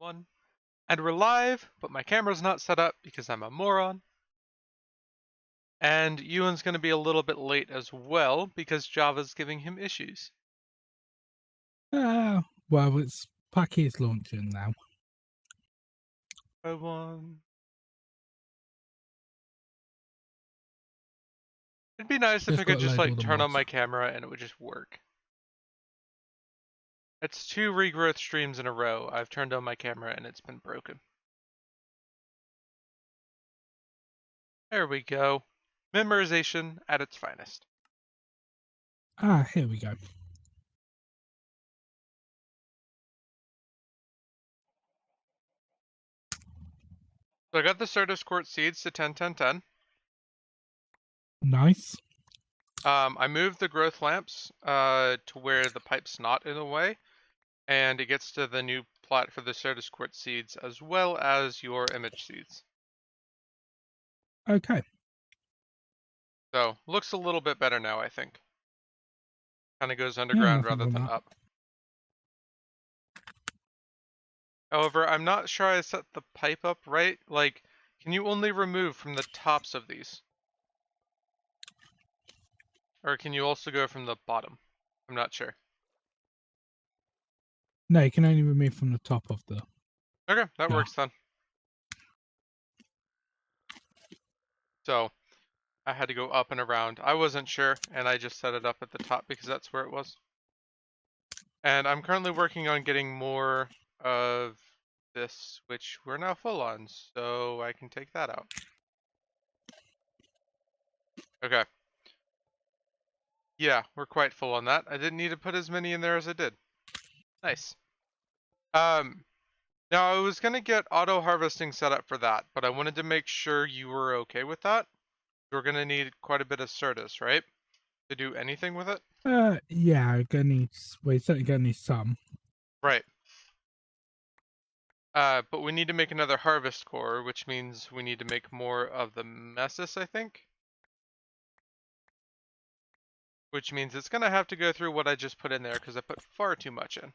One. And we're live, but my camera's not set up because I'm a moron. And Ewan's going to be a little bit late as well because Java's giving him issues. Well, it's Packy's launching now. I won. It'd be nice if I Just could got to just load all like the turn on mods. my camera and it would just work. It's 2 Regrowth streams in a row. I've turned on my camera and it's been broken. There we go. Memorization at its finest. Here we go. So I got the Certus Quartz seeds to 10, 10, 10. Nice. I moved the growth lamps to where the pipe's not in the way, and it gets to the new plot for the Certus Quartz seeds as well as your image seeds. Okay. So looks a little bit better now, I think. Kind of goes Yeah, underground nothing rather on than that. up. However, I'm not sure I set the pipe up right. Like, can you only remove from the tops of these? Or can you also go from the bottom? I'm not sure. No, you can only remove from the top of the. Okay, that Yeah. works then. So, I had to go up and around. I wasn't sure, and I just set it up at the top because that's where it was. And I'm currently working on getting more of this, which we're now full on, so I can take that out. Okay. Yeah, we're quite full on that. I didn't need to put as many in there as I did. Nice. Now I was gonna get auto harvesting set up for that, but I wanted to make sure you were okay with that. We're gonna need quite a bit of Certus, right? To do anything with it? Yeah, gonna need. We're certainly gonna need some. Right. But we need to make another harvest core, which means we need to make more of the messes, I think. Which means it's gonna have to go through what I just put in there because I put far too much in.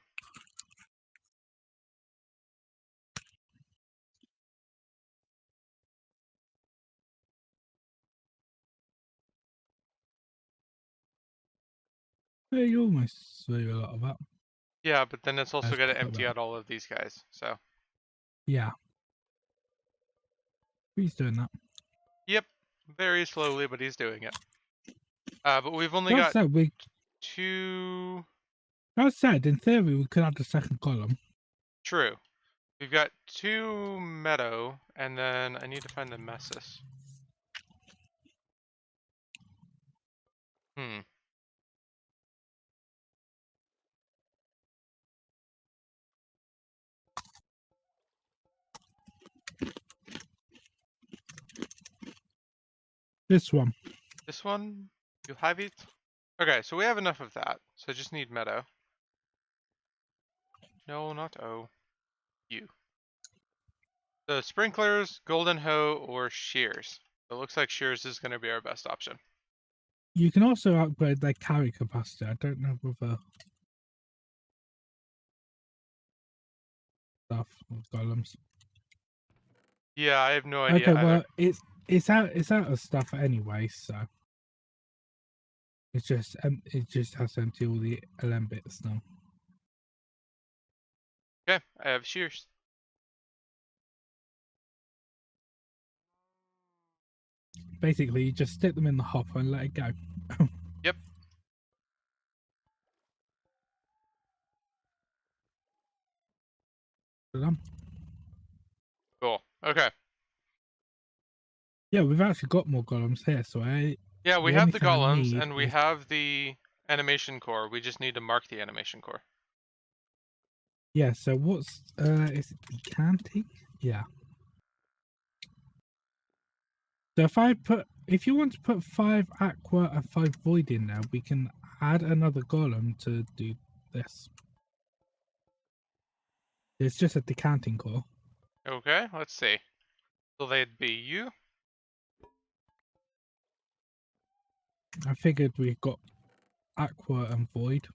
You almost threw a lot of that. Yeah, but then it's also Let's got to put that empty back. out all of these guys, so. Yeah. He's doing that. Yep, very slowly, but he's doing it. But we've only That got said, two. That said, in theory, we could add a second column. True. We've got 2 meadow, and then I need to find the messes. Hmm. This one. This one? You have it? Okay, so we have enough of that. So I just need meadow. No, not O. U. So sprinklers, golden hoe, or shears. It looks like shears is going to be our best option. You can also upgrade their carry capacity. I don't know whether stuff with columns. Yeah, I have no idea Okay, either. well, it's out of stuff anyway, so it just has to empty all the LM bits now. Okay, I have shears. Basically, you just stick them in the hopper and let it go. Yep. Done. Cool. Okay. Yeah, we've actually got more golems here, so Yeah, we the have only the thing I golems, need and we is have the animation core. We just need to mark the animation core. yeah. So what's is it decanting? Yeah. So if you want to put 5 aqua and 5 void in there, we can add another golem to do this. It's just a decanting core. Okay, let's see. So they'd be you. I figured we've got aqua and void.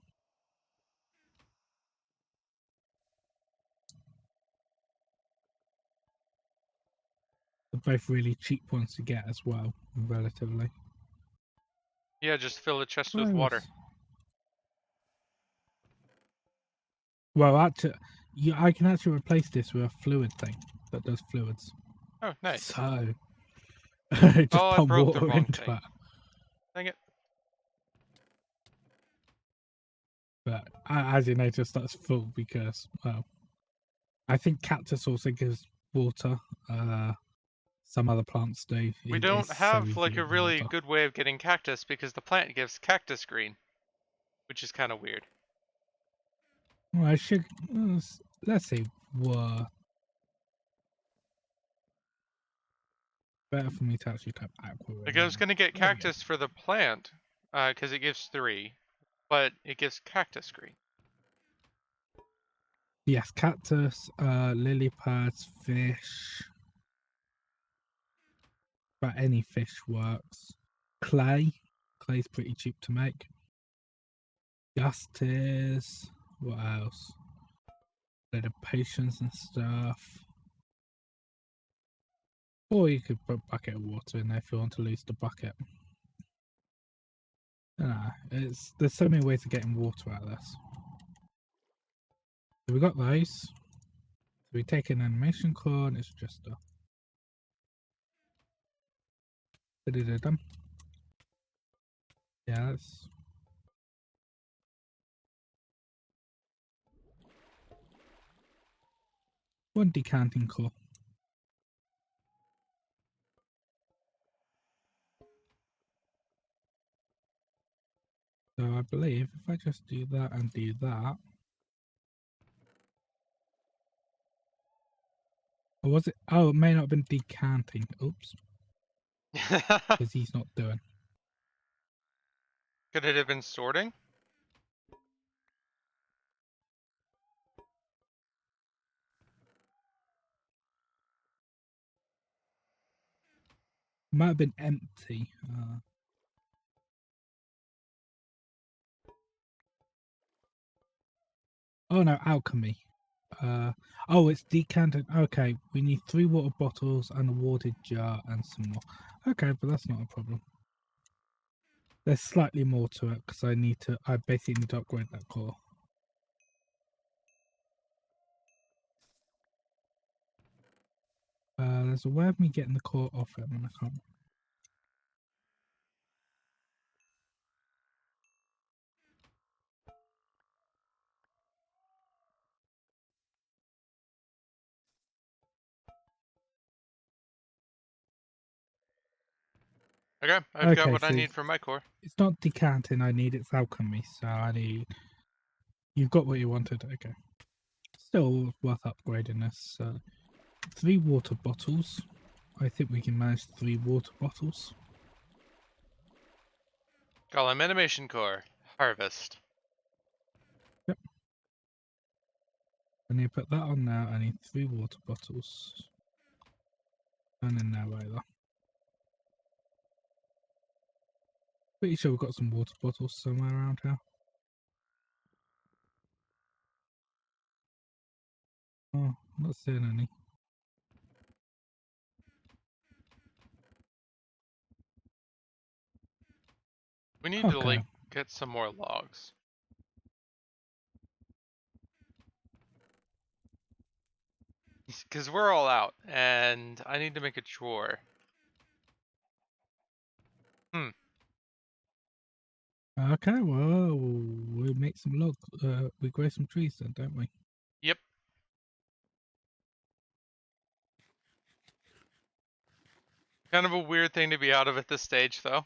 both really cheap ones to get as well, relatively. Yeah, just fill a chest with Where water. is- Well, actually, I can actually replace this with a fluid thing that does fluids. Oh, nice. So, just Oh, I pump broke the water wrong into thing. it. Dang it. But as you notice, that's full because, well, I think cactus also gives water. Some other plants do. We It's don't so have easy to like a get the really water. good way of getting cactus because the plant gives cactus green, which is kind of weird. Well, I should. Let's see. What better for me to actually type aqua Like in I was now. gonna get There we go. cactus for the plant, because it gives 3, but it gives cactus green. Yes, cactus, lily pads, fish. But any fish works. Clay. Clay's pretty cheap to make. Justice. What else? Bit of potions and stuff. Or you could put a bucket of water in there if you want to lose the bucket. There's so many ways of getting water out of this. So we got those. So we take an animation core and it's just a da-da-da-dum. Yeah, that's one decanting core. So I believe if I just do that and do that. Or was it? Oh, it may not have been decanting. Oops. Because he's not doing. Could it have been sorting? Might have been empty. Oh no, alchemy. Oh, it's decanted. Okay, we need 3 water bottles and a water jar and some more. Okay, but that's not a problem. There's slightly more to it because I basically need to upgrade that core. There's a way of me getting the core off him and I can't. Okay, I've got Okay, what I so need for my core. it's not decanting I need, it's alchemy. So I need. You've got what you wanted. Okay. Still worth upgrading this. 3 water bottles. I think we can manage 3 water bottles. Call him animation core. Harvest. Yep. I need to put that on now. I need 3 water bottles. And then now either. Pretty sure we've got some water bottles somewhere around here. Oh, I'm not seeing any. We need to Okay. like get some more logs. Because we're all out, and I need to make a drawer. Okay, well, we make some logs. We grow some trees then, don't we? Yep. Kind of a weird thing to be out of at this stage, though.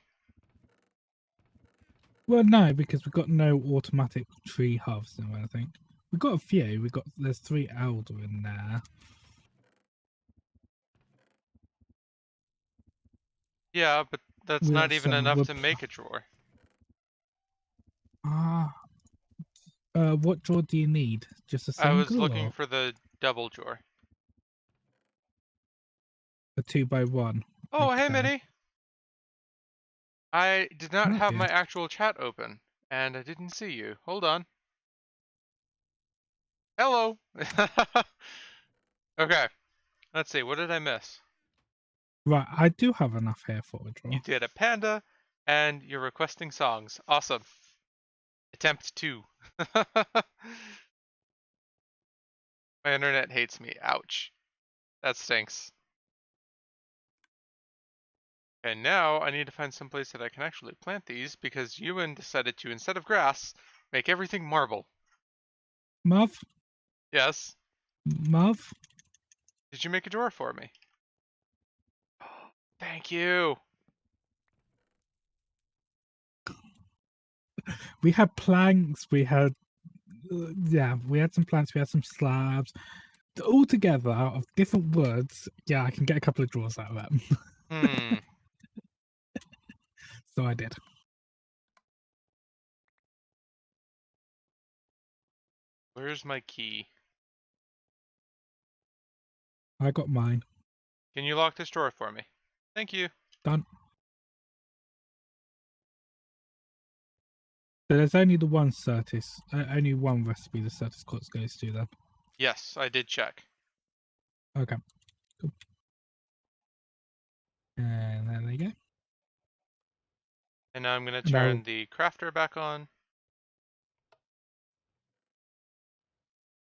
Well, no, because we've got no automatic tree harvesting or anything. We've got a few. There's 3 elder in there. Yeah, but that's not even So enough to make a drawer. ah, what drawer do you need? Just a I was single looking or for the double drawer. a 2x1? Oh, hey, Okay. Mitty! I did not Oh have dear. my actual chat open, and I didn't see you. Hold on. Hello! Okay, let's see, what did I miss? Right, I do have enough here for a draw. You did a panda, and you're requesting songs. Awesome. Attempt 2. My internet hates me. Ouch. That stinks. And now I need to find some place that I can actually plant these because Ewan decided to, instead of grass, make everything marble. Marv, Yes. Marv, Did you make a drawer for me? Thank you. we had planks, we had we had some planks, we had some slabs. All together out of different woods, yeah, I can get a couple of drawers out of that. Hmm. So I did. Where's my key? I got mine. Can you lock this drawer for me? Thank you. Done. So there's only the one Certis, only one recipe the Certis quartz goes to then. Yes, I did check. Okay. Cool. And there they go. And now I'm going to Now turn the crafter back on.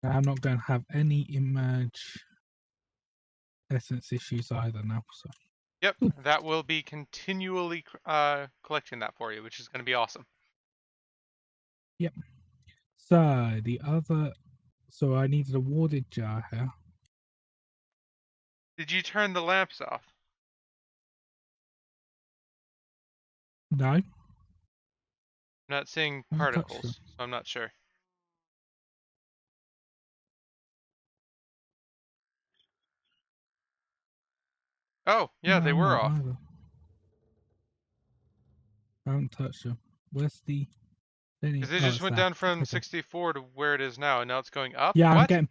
I'm not going to have any image essence issues either now. So Yep, that will be continually collecting that for you, which is going to be awesome. yep. So the other, so I needed a warded jar here. Did you turn the lamps off? No, I I'm not seeing haven't touched them. particles, so I'm not sure. Oh, yeah, No, they I'm were not off. either. I haven't touched them. Where's the? Because it Oh, just it's went there. down from Okay. 64 to where it is now, and now it's going up. Yeah, I'm What? getting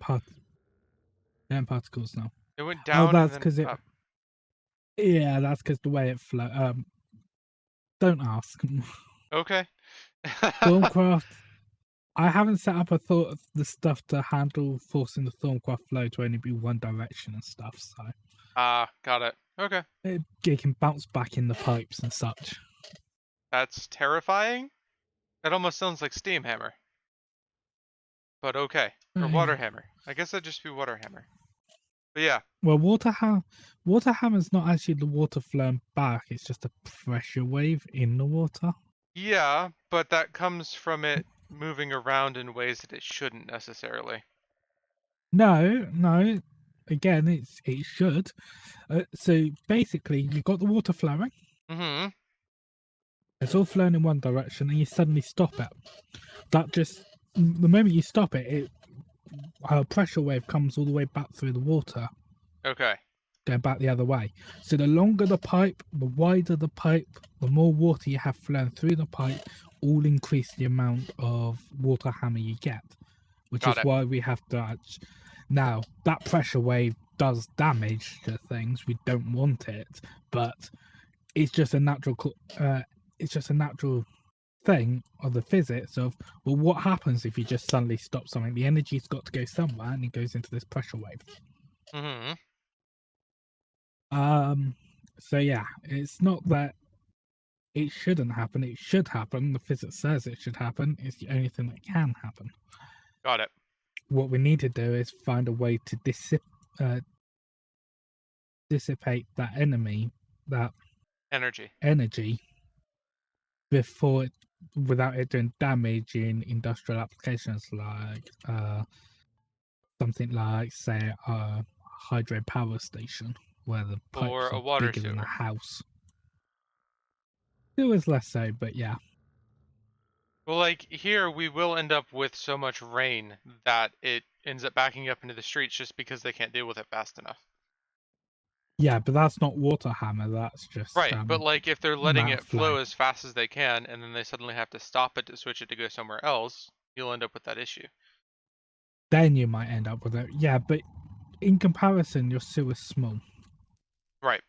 particles now. It went Oh, down and that's then because it. up. Yeah, that's because the way it flow. Don't ask. Okay. Thorncraft. I haven't set up a thought of the stuff to handle forcing the Thorncraft flow to only be one direction and stuff. So Ah, got it. Okay. it can bounce back in the pipes and such. That's terrifying. That almost sounds like Steam Hammer. But okay. Or Yeah. Water Hammer. I guess that'd just be Water Hammer. But yeah. Well, water hammer's not actually the water flowing back. It's just a pressure wave in the water. Yeah, but that comes from it moving around in ways that it shouldn't necessarily. No. Again, it should. So basically, you've got the water flowing. Mm-hmm. It's all flowing in one direction, and you suddenly stop it. That just the moment you stop it, a pressure wave comes all the way back through the water, Okay. going back the other way. So the longer the pipe, the wider the pipe, the more water you have flowing through the pipe, all increase the amount of water hammer you get, which Got is it. why we have to. Now that pressure wave does damage to things. We don't want it, but it's just a natural. It's just a natural thing of the physics of, well, what happens if you just suddenly stop something? The energy's got to go somewhere, and it goes into this pressure wave. Mm-hmm. So yeah, it's not that it shouldn't happen. It should happen. The physics says it should happen. It's the only thing that can happen. Got it. What we need to do is find a way to dissipate that Energy. energy, before it, without it doing damage in industrial applications like something like, say, a hydro power station where the Or pipes a are water bigger than a sewer. house. It was less so, but yeah. Well, like, here we will end up with so much rain that it ends up backing up into the streets just because they can't deal with it fast enough. Yeah, but that's not water hammer, that's just Right, but like if they're letting amount of it flow. flow as fast as they can and then they suddenly have to stop it to switch it to go somewhere else, you'll end up with that issue. Then you might end up with it. Yeah, but in comparison, your sewer's small. Right.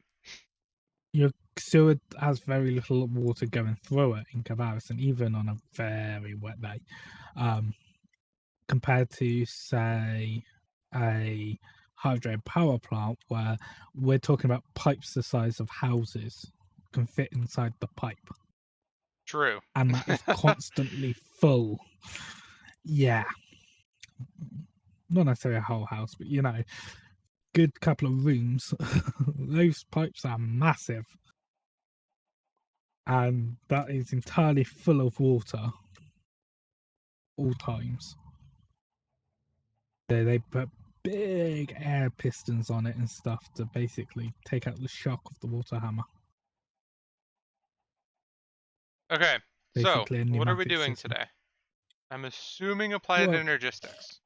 Your sewer has very little water going through it in comparison, even on a very wet day. Compared to, say, a hydro power plant where we're talking about pipes the size of houses can fit inside the pipe, True. and that is constantly full. Yeah, not necessarily a whole house, but good couple of rooms. Those pipes are massive, and that is entirely full of water all times. They put big air pistons on it and stuff to basically take out the shock of the water hammer. Okay, so Basically a what are we pneumatic doing system. today? I'm assuming applied Well, energistics.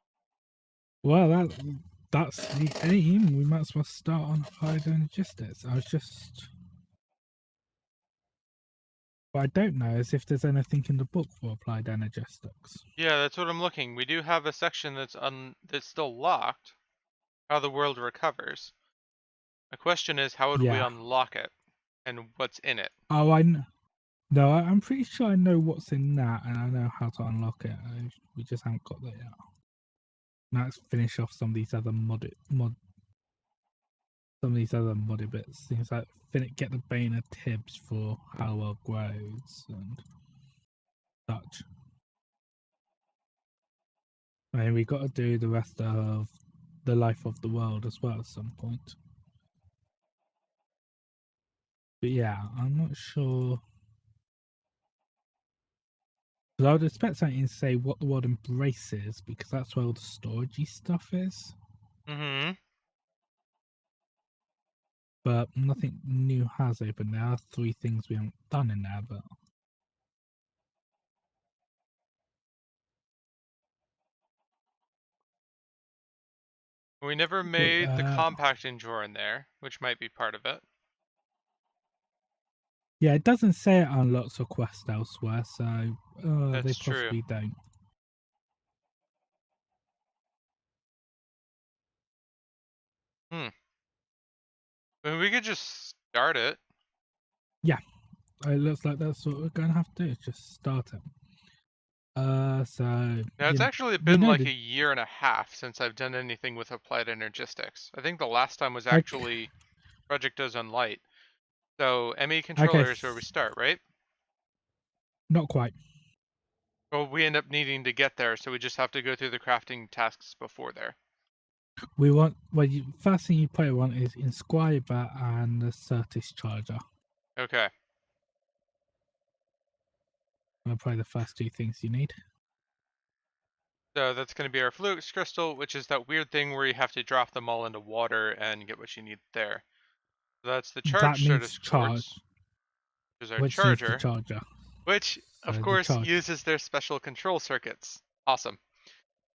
that's the aim. We might as well start on applied energistics. What I don't know is if there's anything in the book for applied energistics. Yeah, that's what I'm looking. We do have a section that's still locked. How the world recovers. The question is, how would we Yeah. unlock it, and what's in it? Oh, no, I'm pretty sure I know what's in that, and I know how to unlock it. We just haven't got there yet. Now let's finish off some of these other modded bits. Things like get the Bane of Tibbs for how well grows and such. I mean, we got to do the rest of the life of the world as well at some point. But yeah, I'm not sure. Because I would expect something to say what the world embraces, because that's where all the storagey stuff is. Mm-hmm. But nothing new has opened. There are 3 things we haven't done in there, but We never wait, made the compacting drawer in there, which might be part of it. yeah, it doesn't say it unlocks a quest elsewhere, so they That's true. possibly don't. Hmm. I mean, we could just start it. Yeah, it looks like that's what we're going to have to do, is just start it. So Now, it's actually you been know like the a year and a half since I've done anything with applied energistics. I think the last time was okay, actually Project Ozone Light. So, ME okay, controller is where we start, right? not quite. Well, we end up needing to get there, so we just have to go through the crafting tasks before there. We want first thing you probably want is Inscriber and the Certis Charger. Okay. Are probably the first 2 things you need. So that's going to be our Flux Crystal, which is that weird thing where you have to drop them all into water and get what you need there. So that's the That Charge needs Certus to charge, Quartz, which is our which needs the charger, charger. which, of So the course, charge. uses their special control circuits. Awesome.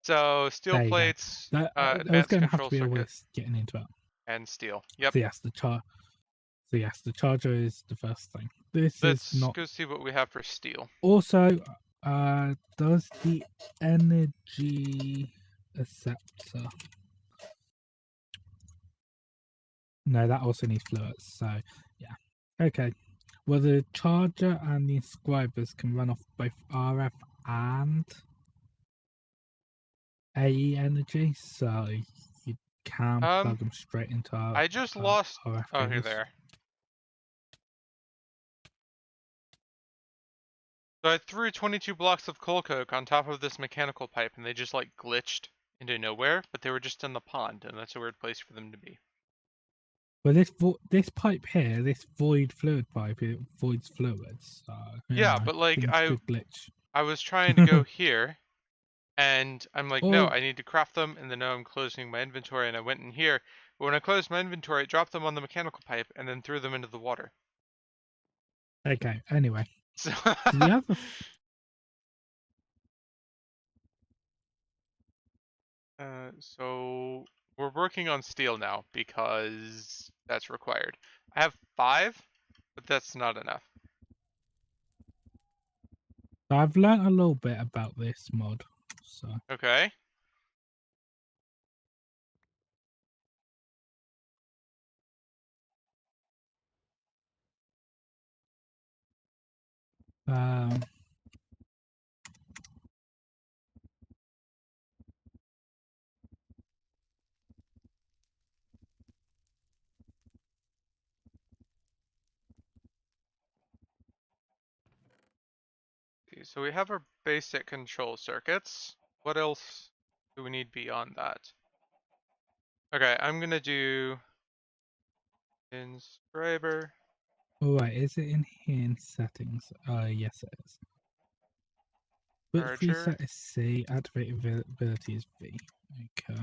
So steel There you go. plates, There's advanced going to have to control be a way circuit, of getting into it. and steel. Yep. So yes, the charger is the first thing. This is Let's not. go see what we have for steel. Also, does the energy acceptor? No, that also needs fluids. So yeah, okay. Well, the charger and the inscribers can run off both RF and AE energy, so you can plug them straight into our I just lost. RF Oh, here they cables. are. So I threw 22 blocks of coal coke on top of this mechanical pipe, and they just like glitched into nowhere. But they were just in the pond, and that's a weird place for them to be. Well, this pipe here, this void fluid pipe, it voids fluids. So Yeah, but like things could glitch. I was trying to go here, and I'm like, no, Or I need to craft them, and then now I'm closing my inventory, and I went in here. But when I closed my inventory, it dropped them on the mechanical pipe, and then threw them into the water. okay. Anyway, So, so the other so we're working on steel now because that's required. I have 5, but that's not enough. I've learned a little bit about this mod. So Okay. um, So we have our basic control circuits. What else do we need beyond that? Okay, I'm gonna do inscriber. Alright, is it in here in settings? Yes it is. But Charger. reset is C, activate ability is V. Okay.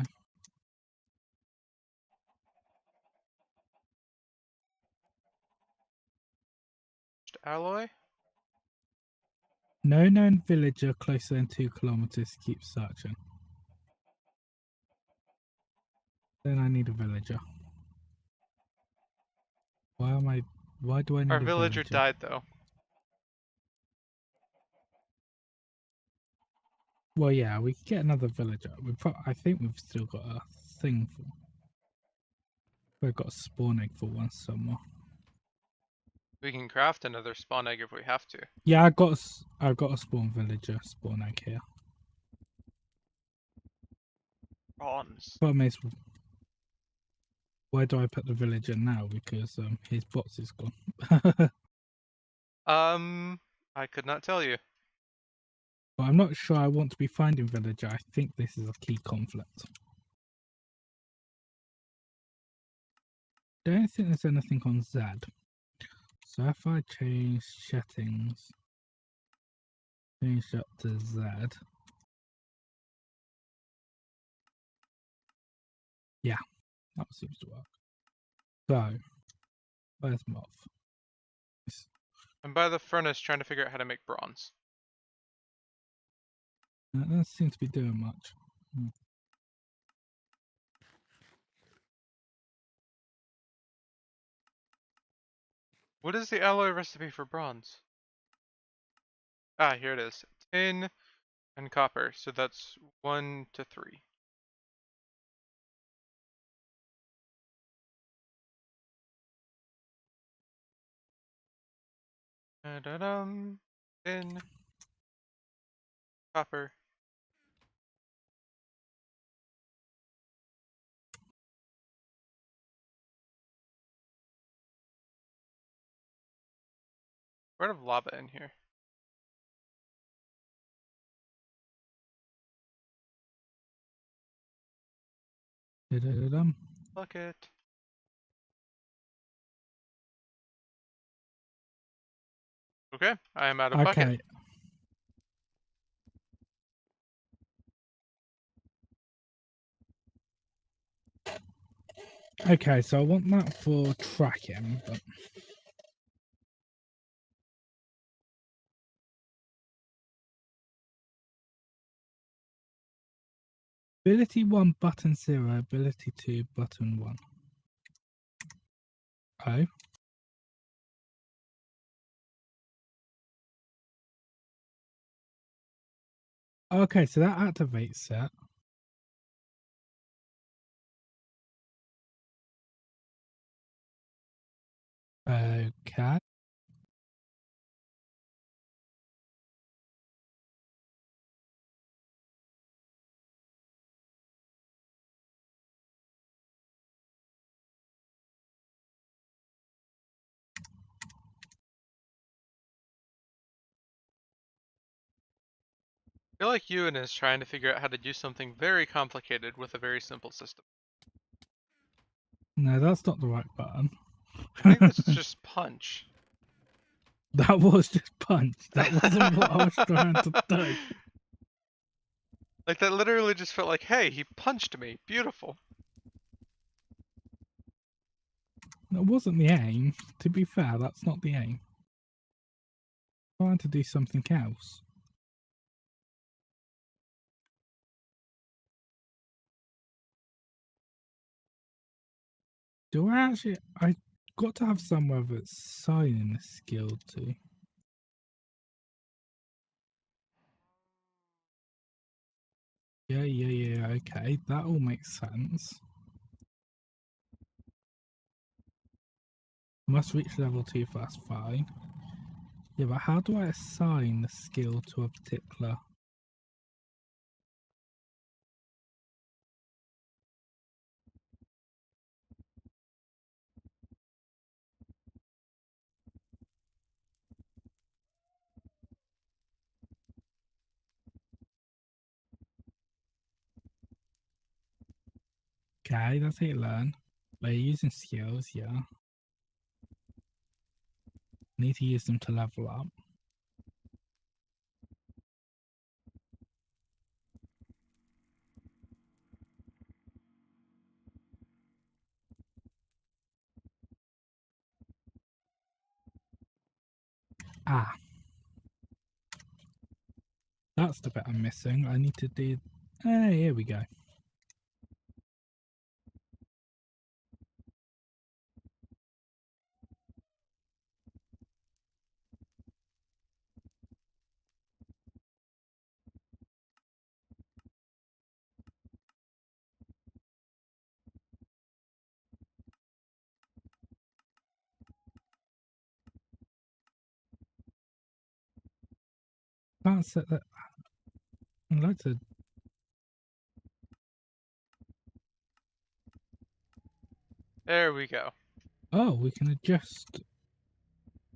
Alloy. No known villager closer than 2 kilometers. Keep searching. Then I need a villager. Why do I Our need a villager villager? died though. Well, yeah, we could get another villager. I think we've still got a thing for. We've got a spawn egg for one somewhere. We can craft another spawn egg if we have to. Yeah, I got a spawn villager spawn egg here. Bronze. Problem is, where do I put the villager now? Because his box is gone. I could not tell you. But I'm not sure I want to be finding villager. I think this is a key conflict. Don't think there's anything on Z. So if I change settings, change that to Z. Yeah, that seems to work. So, where's Moth? I'm by the furnace trying to figure out how to make bronze. That doesn't seem to be doing much. What is the alloy recipe for bronze? Ah, here it is. Tin and copper. So that's 1 to 3. Da-da-dum. Tin. Copper. Where of lava in here? Da-da-da-dum. Bucket. Okay, I am out of bucket. Okay. Okay, so I want that for tracking, but ability 1 button 0, ability 2 button 1. Oh. Okay, so that activates it. Okay. I feel like Ewan is trying to figure out how to do something very complicated with a very simple system. No, that's not the right button. I think that's just punch. That was just punch. That wasn't what I was trying to do. Like that literally just felt like, hey, he punched me. Beautiful. That wasn't the aim. To be fair, that's not the aim. I'm trying to do something else. Do I actually? I got to have somewhere that's signing the skill to. Yeah. Okay, that all makes sense. Must reach level 2 first. Fine. Yeah, but how do I assign the skill to a particular? Okay, that's how you learn. By using skills, yeah. Need to use them to level up. Ah, that's the bit I'm missing. I need to do. Here we go. Can't set that. I'd like to. There we go. Oh, we can adjust.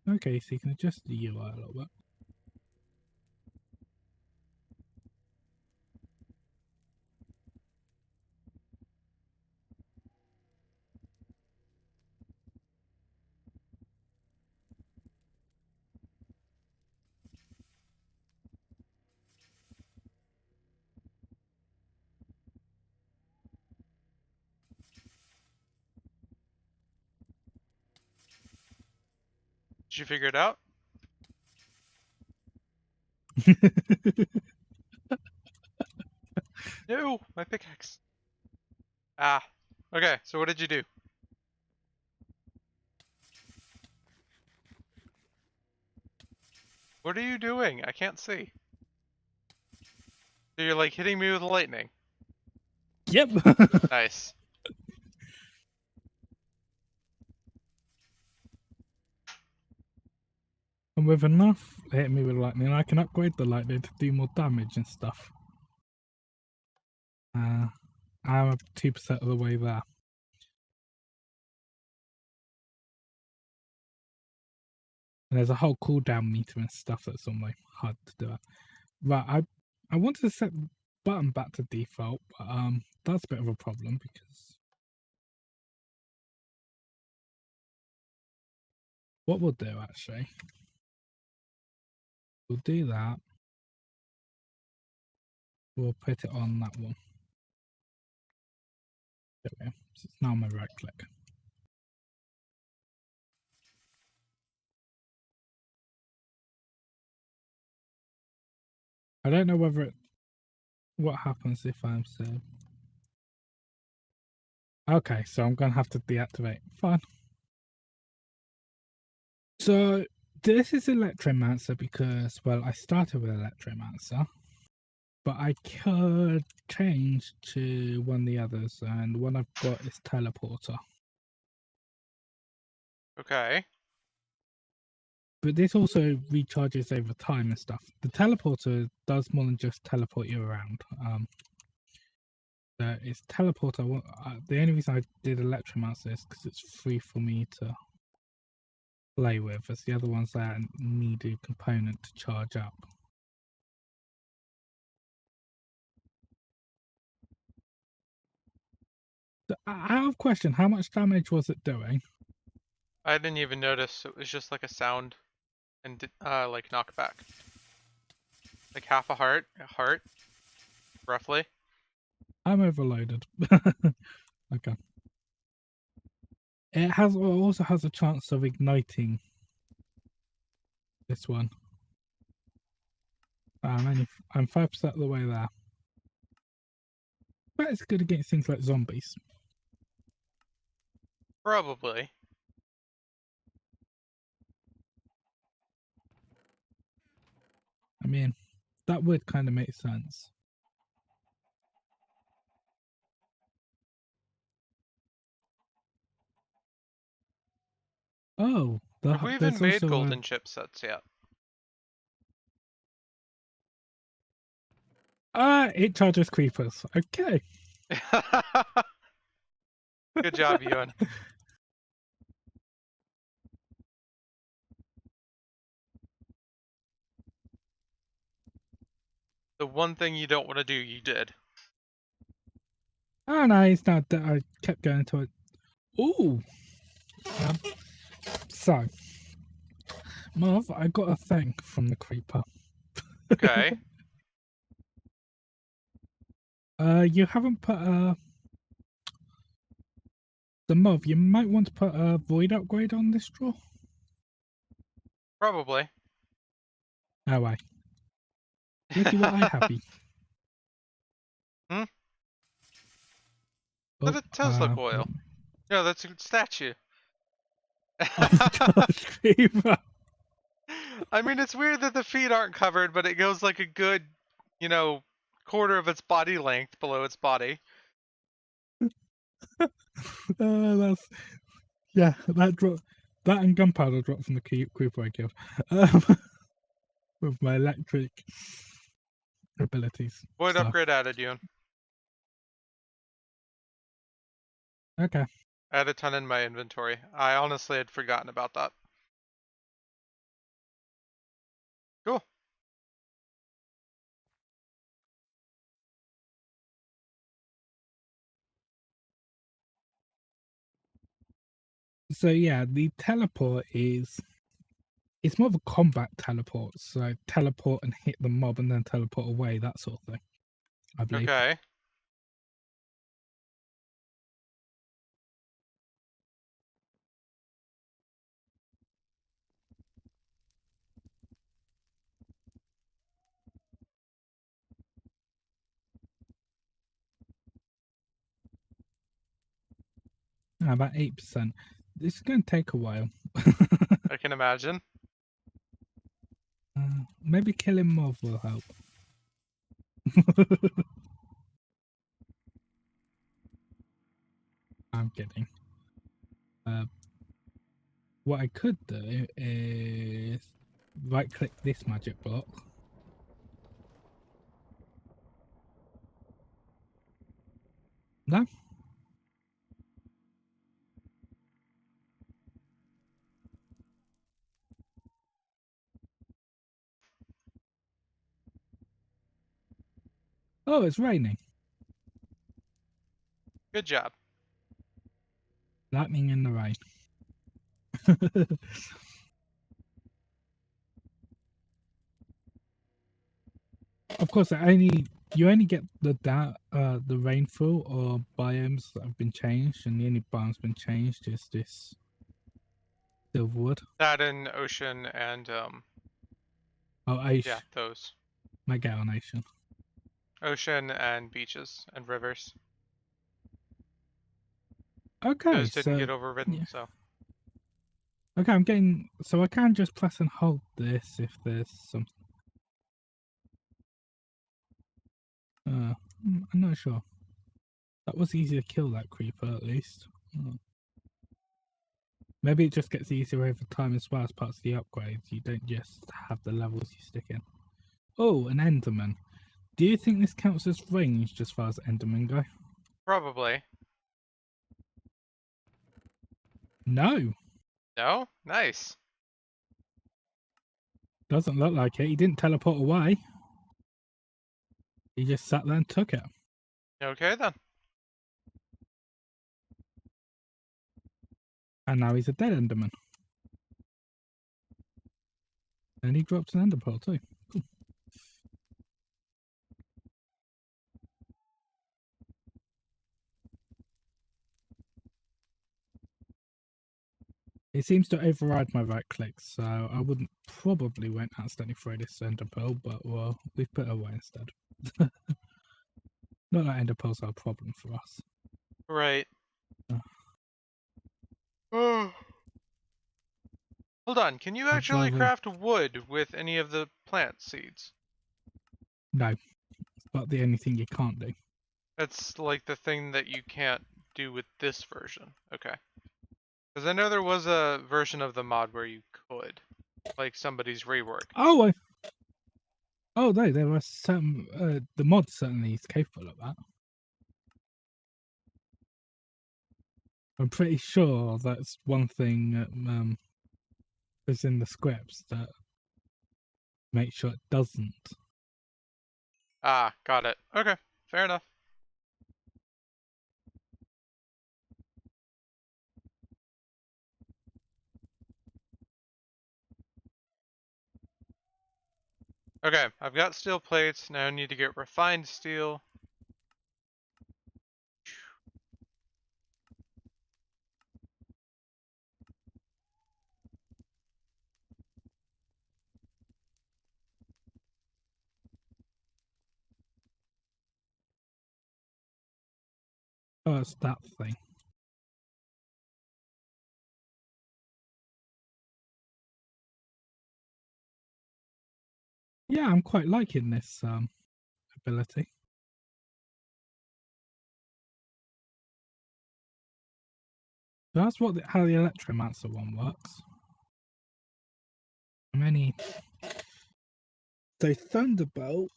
Okay, so you can adjust the UI a little bit. Did you figure it out? No, my pickaxe. Ah. Okay, so what did you do? What are you doing? I can't see. So you're like hitting me with lightning. Yep. Nice. And with enough hitting me with lightning, I can upgrade the lightning to do more damage and stuff. I'm 2% of the way there. And there's a whole cooldown meter and stuff that's on my HUD to do it. Right, I wanted to set the button back to default, but that's a bit of a problem because what we'll do actually, we'll do that. We'll put it on that one. There we go. So it's now my right click. I don't know whether what happens if I'm so. Okay, so I'm gonna have to deactivate. Fine. So this is Electromancer because, well, I started with Electromancer, but I could change to one of the others, and one I've got is Teleporter. Okay. But this also recharges over time and stuff. The Teleporter does more than just teleport you around. So it's Teleporter. The only reason I did Electromancer is because it's free for me to play with, as the other ones that need a component to charge up. So, out of question, how much damage was it doing? I didn't even notice. It was just like a sound and like knockback. Like half a heart, roughly. I'm overloaded. Okay. It also has a chance of igniting this one. I'm 5% of the way there. But it's good against things like zombies. Probably. I mean, that would kind of make sense. Oh, Have we even there's made also golden chipsets yet? it charges creepers. Okay. Good job, Ewan. The one thing you don't want to do, you did. Oh no, it's not. I kept going to it. Ooh. Um, so, Marv, I got a thing from the creeper. Okay. You haven't put the Marv. You might want to put a void upgrade on this draw. Probably. Oh, wait. Looky what I have. Hmm? But Oh, it does look oil. let me- No, that's a statue. oh gosh, creeper. I mean, it's weird that the feet aren't covered, but it goes like a good, you know, quarter of its body length below its body. That's yeah. That drop, that and gunpowder drop from the creeper I killed. Um, with my electric abilities. Void So upgrade added, Yoon. okay. I had a ton in my inventory. I honestly had forgotten about that. Cool. So yeah, the teleport is it's more of a combat teleport. So teleport and hit the mob and then teleport away, that sort of thing. I believe. Okay. About 8%. This is going to take a while. I can imagine. Maybe killing mob will help. I'm kidding. What I could do is right click this magic block. No? Oh, it's raining. Good job. Lightning in the rain. Of course, you only get the rainfall or biomes that have been changed, and the only biome's been changed is this silverwood. That in ocean and Oh, yeah, ice. those. Nation. Ocean and beaches and rivers. Okay, Those didn't so get overridden, yeah. so Okay, I'm getting. So I can just press and hold this if there's some. I'm not sure. That was easy to kill that creeper at least. Maybe it just gets easier over time as well as parts of the upgrades. You don't just have the levels you stick in. Oh, an Enderman. Do you think this counts as ranged as far as Endermen go? probably. No, No? Nice. doesn't look like it. He didn't teleport away. He just sat there and took it. Okay then. And now he's a dead Enderman. And he drops an Ender pearl too. Cool. It seems to override my right click, so I wouldn't probably won't accidentally throw this Ender pearl, but well, we've put it away instead. Not that Ender pearls are a problem for us. Right. Uh, Hold on, can you I'd actually rather craft wood with any of the plant seeds? no. It's about the only thing you can't do. That's like the thing that you can't do with this version. Okay. Because I know there was a version of the mod where you could. Like somebody's rework. Oh, oh no, there was some. The mod certainly is capable of that. I'm pretty sure that's one thing that is in the scripts that makes sure it doesn't. Ah, got it. Okay, fair enough. Okay, I've got steel plates. Now I need to get refined steel. Oh, it's that thing. Yeah, I'm quite liking this ability. That's how the Electromancer one works. Many. So Thunderbolt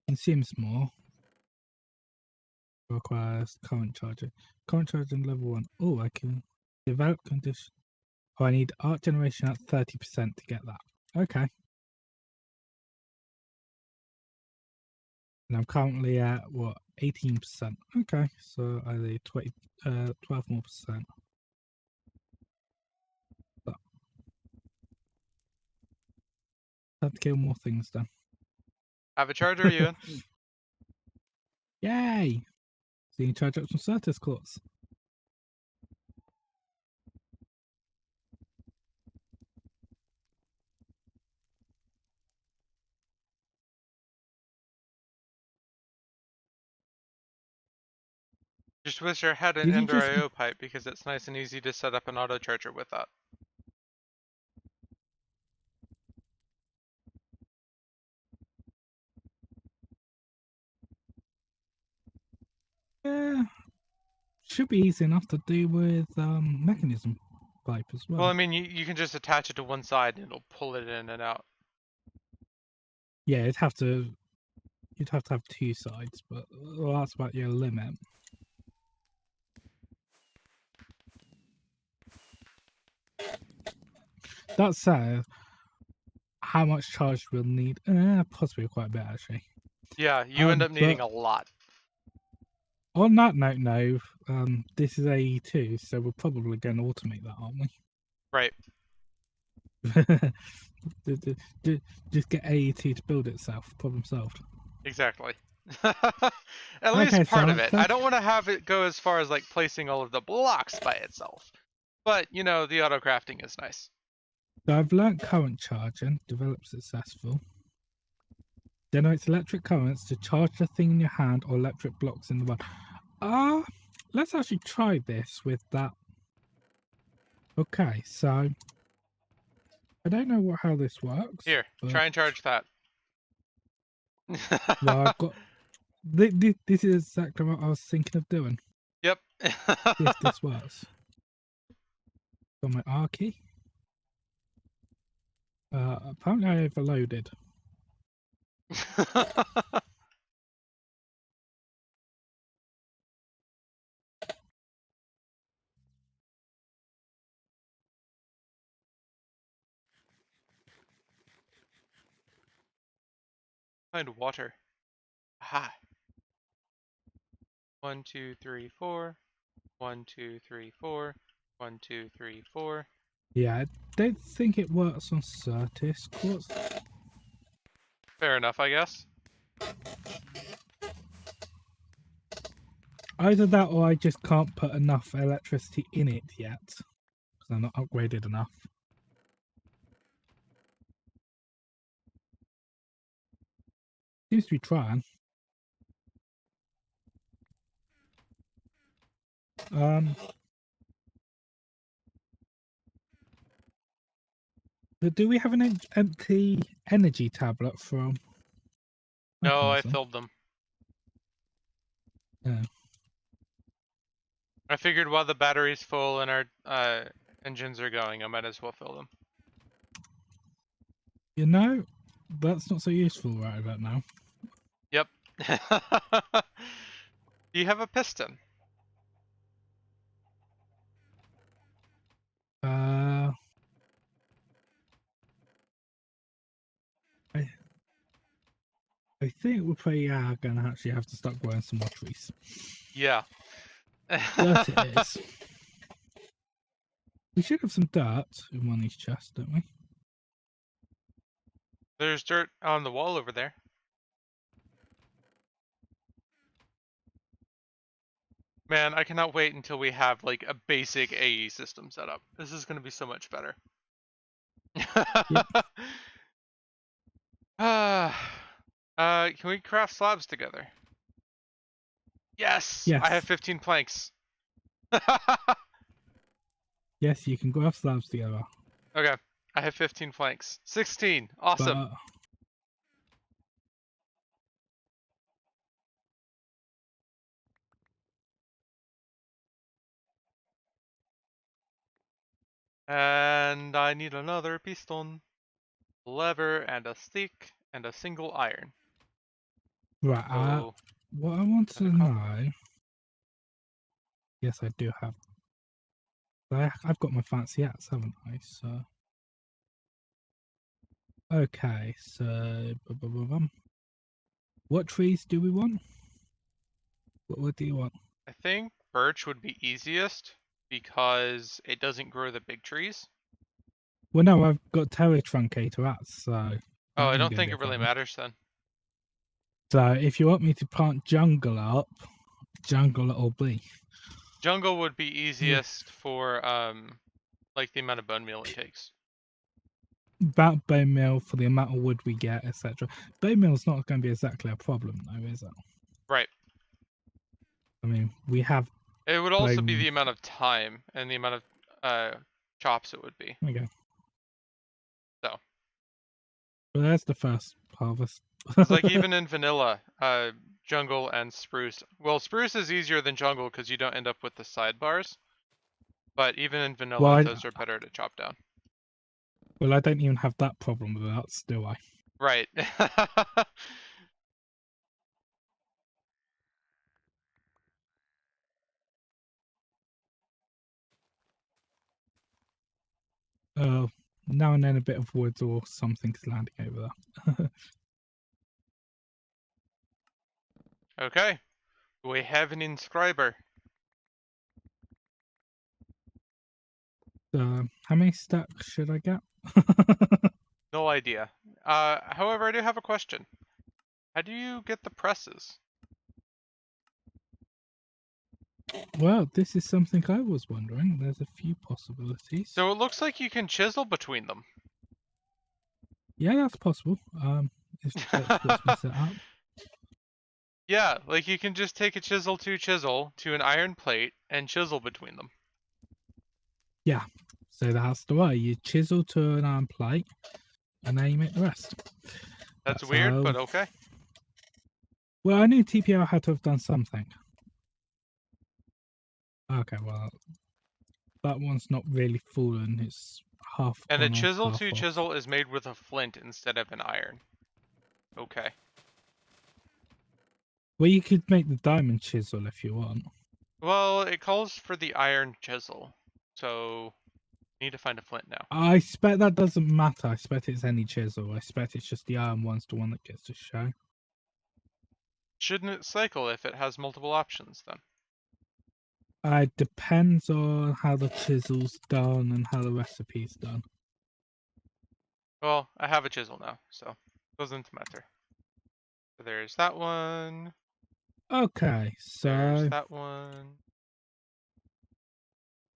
consumes more. Requires current charging. Current charging level 1. Oh, I can develop condition. Oh, I need art generation at 30% to get that. Okay. And I'm currently at what, 18%. Okay, so I need 12 more percent. But I have to kill more things then. Have a charger, Ewan. Yay! So you can charge up some Certus cores. Just wish I had an Did you Ender just IO pipe because it's nice and easy to set up an auto charger with that. yeah, should be easy enough to do with mechanism pipe as Well, well. I mean, you can just attach it to one side and it'll pull it in and out. Yeah, you'd have to have two sides, but well, that's about your limit. That said, how much charge we'll need? Possibly quite a bit actually. Yeah, you end up needing But a lot. on that note, no, this is AE2, so we're probably going to automate that, aren't Right, we? Just get AE2 to build itself. Problem solved. exactly. At Okay, least so part of I'm it. I don't want to have it go as far as like placing all of the blocks by itself. But, you know, the auto crafting is nice. So I've learnt current charging, developed successful. Generates electric currents to charge the thing in your hand or electric blocks in the world. Let's actually try this with that. Okay, so I don't know how this works, Here, but try and charge that. well, I've got this is exactly what I was thinking of doing. Yep. If this works. Got my R key. Apparently I overloaded. Find water. Aha. 1, 2, 3, 4. 1, 2, 3, 4. 1, 2, 3, 4. Yeah, I don't think it works on Certus quartz. Fair enough, I guess. Either that or I just can't put enough electricity in it yet. Because I'm not upgraded enough. Seems to be trying. But do we have an empty energy tablet from No, I mechanism? filled them. Yeah. I figured while the battery's full and our engines are going, I might as well fill them. You know, that's not so useful right about now. Yep. Do you have a piston? I think we probably are going to actually have to start growing some more trees. Yeah. Dirt it is. We should have some dirt in one of these chests, don't we? There's dirt on the wall over there. Man, I cannot wait until we have like a basic AE system set up. This is gonna be so much better. Yep. Can we craft slabs together? Yes! I have Yes. 15 planks. Yes, you can grab slabs together. Okay, I have 15 planks. 16! Awesome! But And I need another piston, lever, and a stick, and a single iron. right, So, what I want to that accomplished. know. Yes, I do have. I've got my fancy hats, haven't I? So. Okay, so. What trees do we want? What do you want? I think birch would be easiest because it doesn't grow the big trees. Well, no, I've got terra truncator hats, so Oh, that I ain't don't gonna think be a it really problem. matters then. So if you want me to plant jungle up, jungle it'll be. Jungle would be Yeah. easiest for like the amount of bone meal it takes. About bone meal for the amount of wood we get, etc. Bone meal's not going to be exactly a problem, though, is it? Right. I mean, we have It would also be bone. the amount of time and the amount of chops it would be. Okay, So, well, there's the first harvest. because like even in vanilla, jungle and spruce. Well, spruce is easier than jungle because you don't end up with the sidebars. But even in well, vanilla, those are better to chop down. I don't even have that problem with that, do I? Right. Now and then a bit of wood or something's landing over there. Okay. We have an inscriber. How many stacks should I get? No idea. However, I do have a question. How do you get the presses? Well, this is something I was wondering. There's a few possibilities. So it looks like you can chisel between them. Yeah, that's possible. If that's what's been set up. Yeah, like you can just take a chisel to an iron plate and chisel between them. Yeah, so that's the way. You chisel to an iron plate, and then you make the rest. That's That's weird, how. but okay. Well, I knew TPO had to have done something. Okay, well, that one's not really fallen. It's half And a on, chisel half to off. chisel is made with a flint instead of an iron. Okay. Well, you could make the diamond chisel if you want. Well, it calls for the iron chisel. So, need to find a flint now. I expect that doesn't matter. I expect it's any chisel. I expect it's just the iron one's the one that gets to show. Shouldn't it cycle if it has multiple options then? It depends on how the chisel's done and how the recipe's done. Well, I have a chisel now, so doesn't matter. So there's that one. Okay, There's so that one.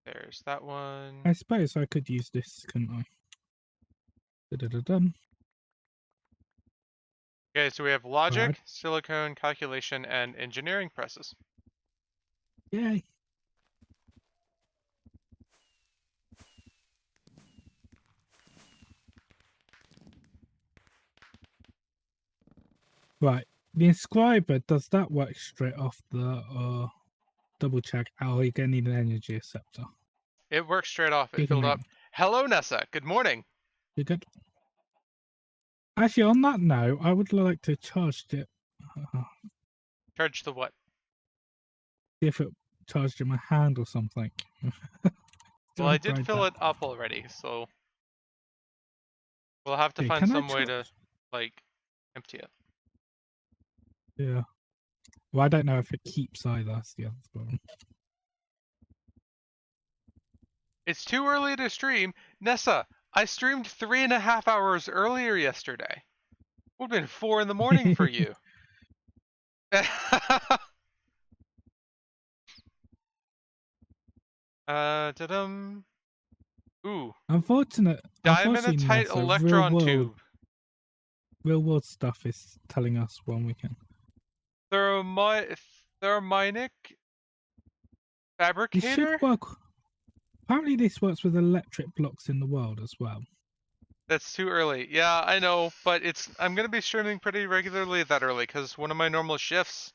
There's that one. I suppose I could use this, couldn't I? Da-da-da-dum. Okay, so we have logic, Right. silicone, calculation, and engineering presses. Yay. Right. The inscriber, does that work straight off the double check? Oh, you're gonna need an energy acceptor. It works straight off. It You can filled make up. Hello, Nessa. Good morning. you good. Actually, on that note, I would like to charge it. Charge the what? See if it charged in my hand or something. Well, I Don't did tried fill that. it up already, so we'll have to Hey, find can I some way charge? to, like, empty it. Yeah. Well, I don't know if it keeps either. That's the other problem. It's too early to stream. Nessa, I streamed 3.5 hours earlier yesterday. Would have been 4 in the morning for you. Ta-dum. Ooh, Unfortunately, diamondite NASA, electron tube. real world stuff is telling us when we can. Therminic This should fabricator? work. Apparently, this works with electric blocks in the world as well. That's too early. Yeah, I know, but I'm gonna be streaming pretty regularly that early because one of my normal shifts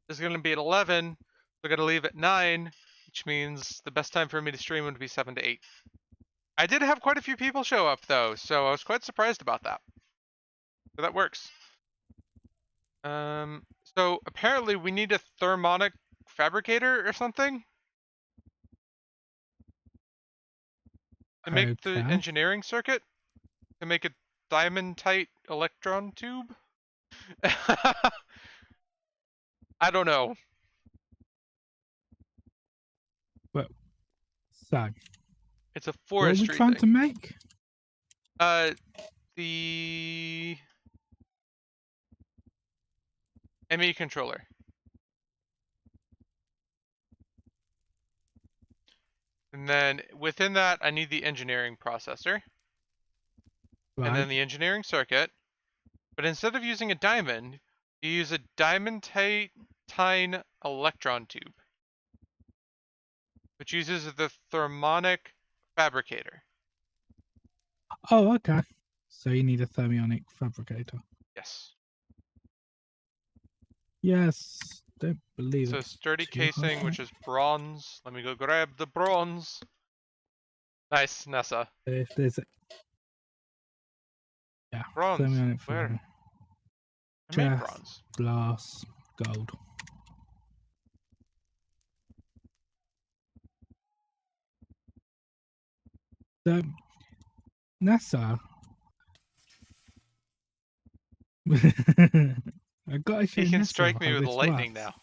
is gonna be at 11. So I gotta leave at 9, which means the best time for me to stream would be 7 to 8. I did have quite a few people show up though, so I was quite surprised about that. So that works. So apparently we need a thermonic fabricator or something to make the Okay. engineering circuit to make a diamond-tight electron tube. I don't know. Well, so It's a what are we forestry trying to thing. make? The ME controller. And then within that, I need the engineering processor. And then Right. the engineering circuit. But instead of using a diamond, you use a diamond-tine electron tube, which uses the thermonic fabricator. Oh, okay. So you need a thermionic fabricator. Yes. Yes. Don't believe So it's sturdy too hard casing, to which make. is bronze. Let me go grab the bronze. Nice, Nessa. If there's a Bronze. thermionic Where? fabricator. I made Just bronze. glass, gold. So NASA. I gotta show He can NASA strike me how with this lightning works. now.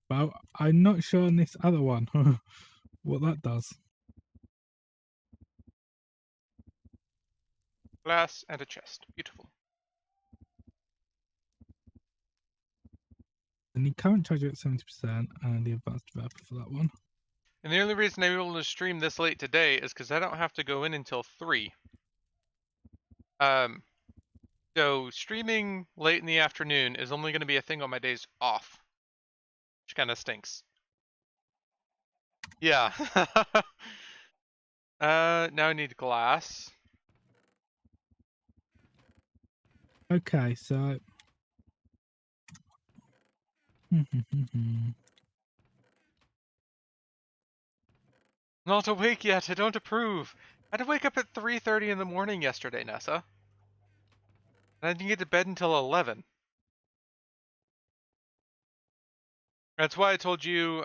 But I'm not sure on this other one what that does. Glass and a chest. Beautiful. I need current charger at 70% and the advanced developer for that one. And the only reason I'm able to stream this late today is because I don't have to go in until 3. So streaming late in the afternoon is only going to be a thing on my days off, which kind of stinks. Yeah. Now I need glass. Okay, so Not awake yet. I don't approve. I had to wake up at 3:30 in the morning yesterday, Nessa. And I didn't get to bed until 11. That's why I told you,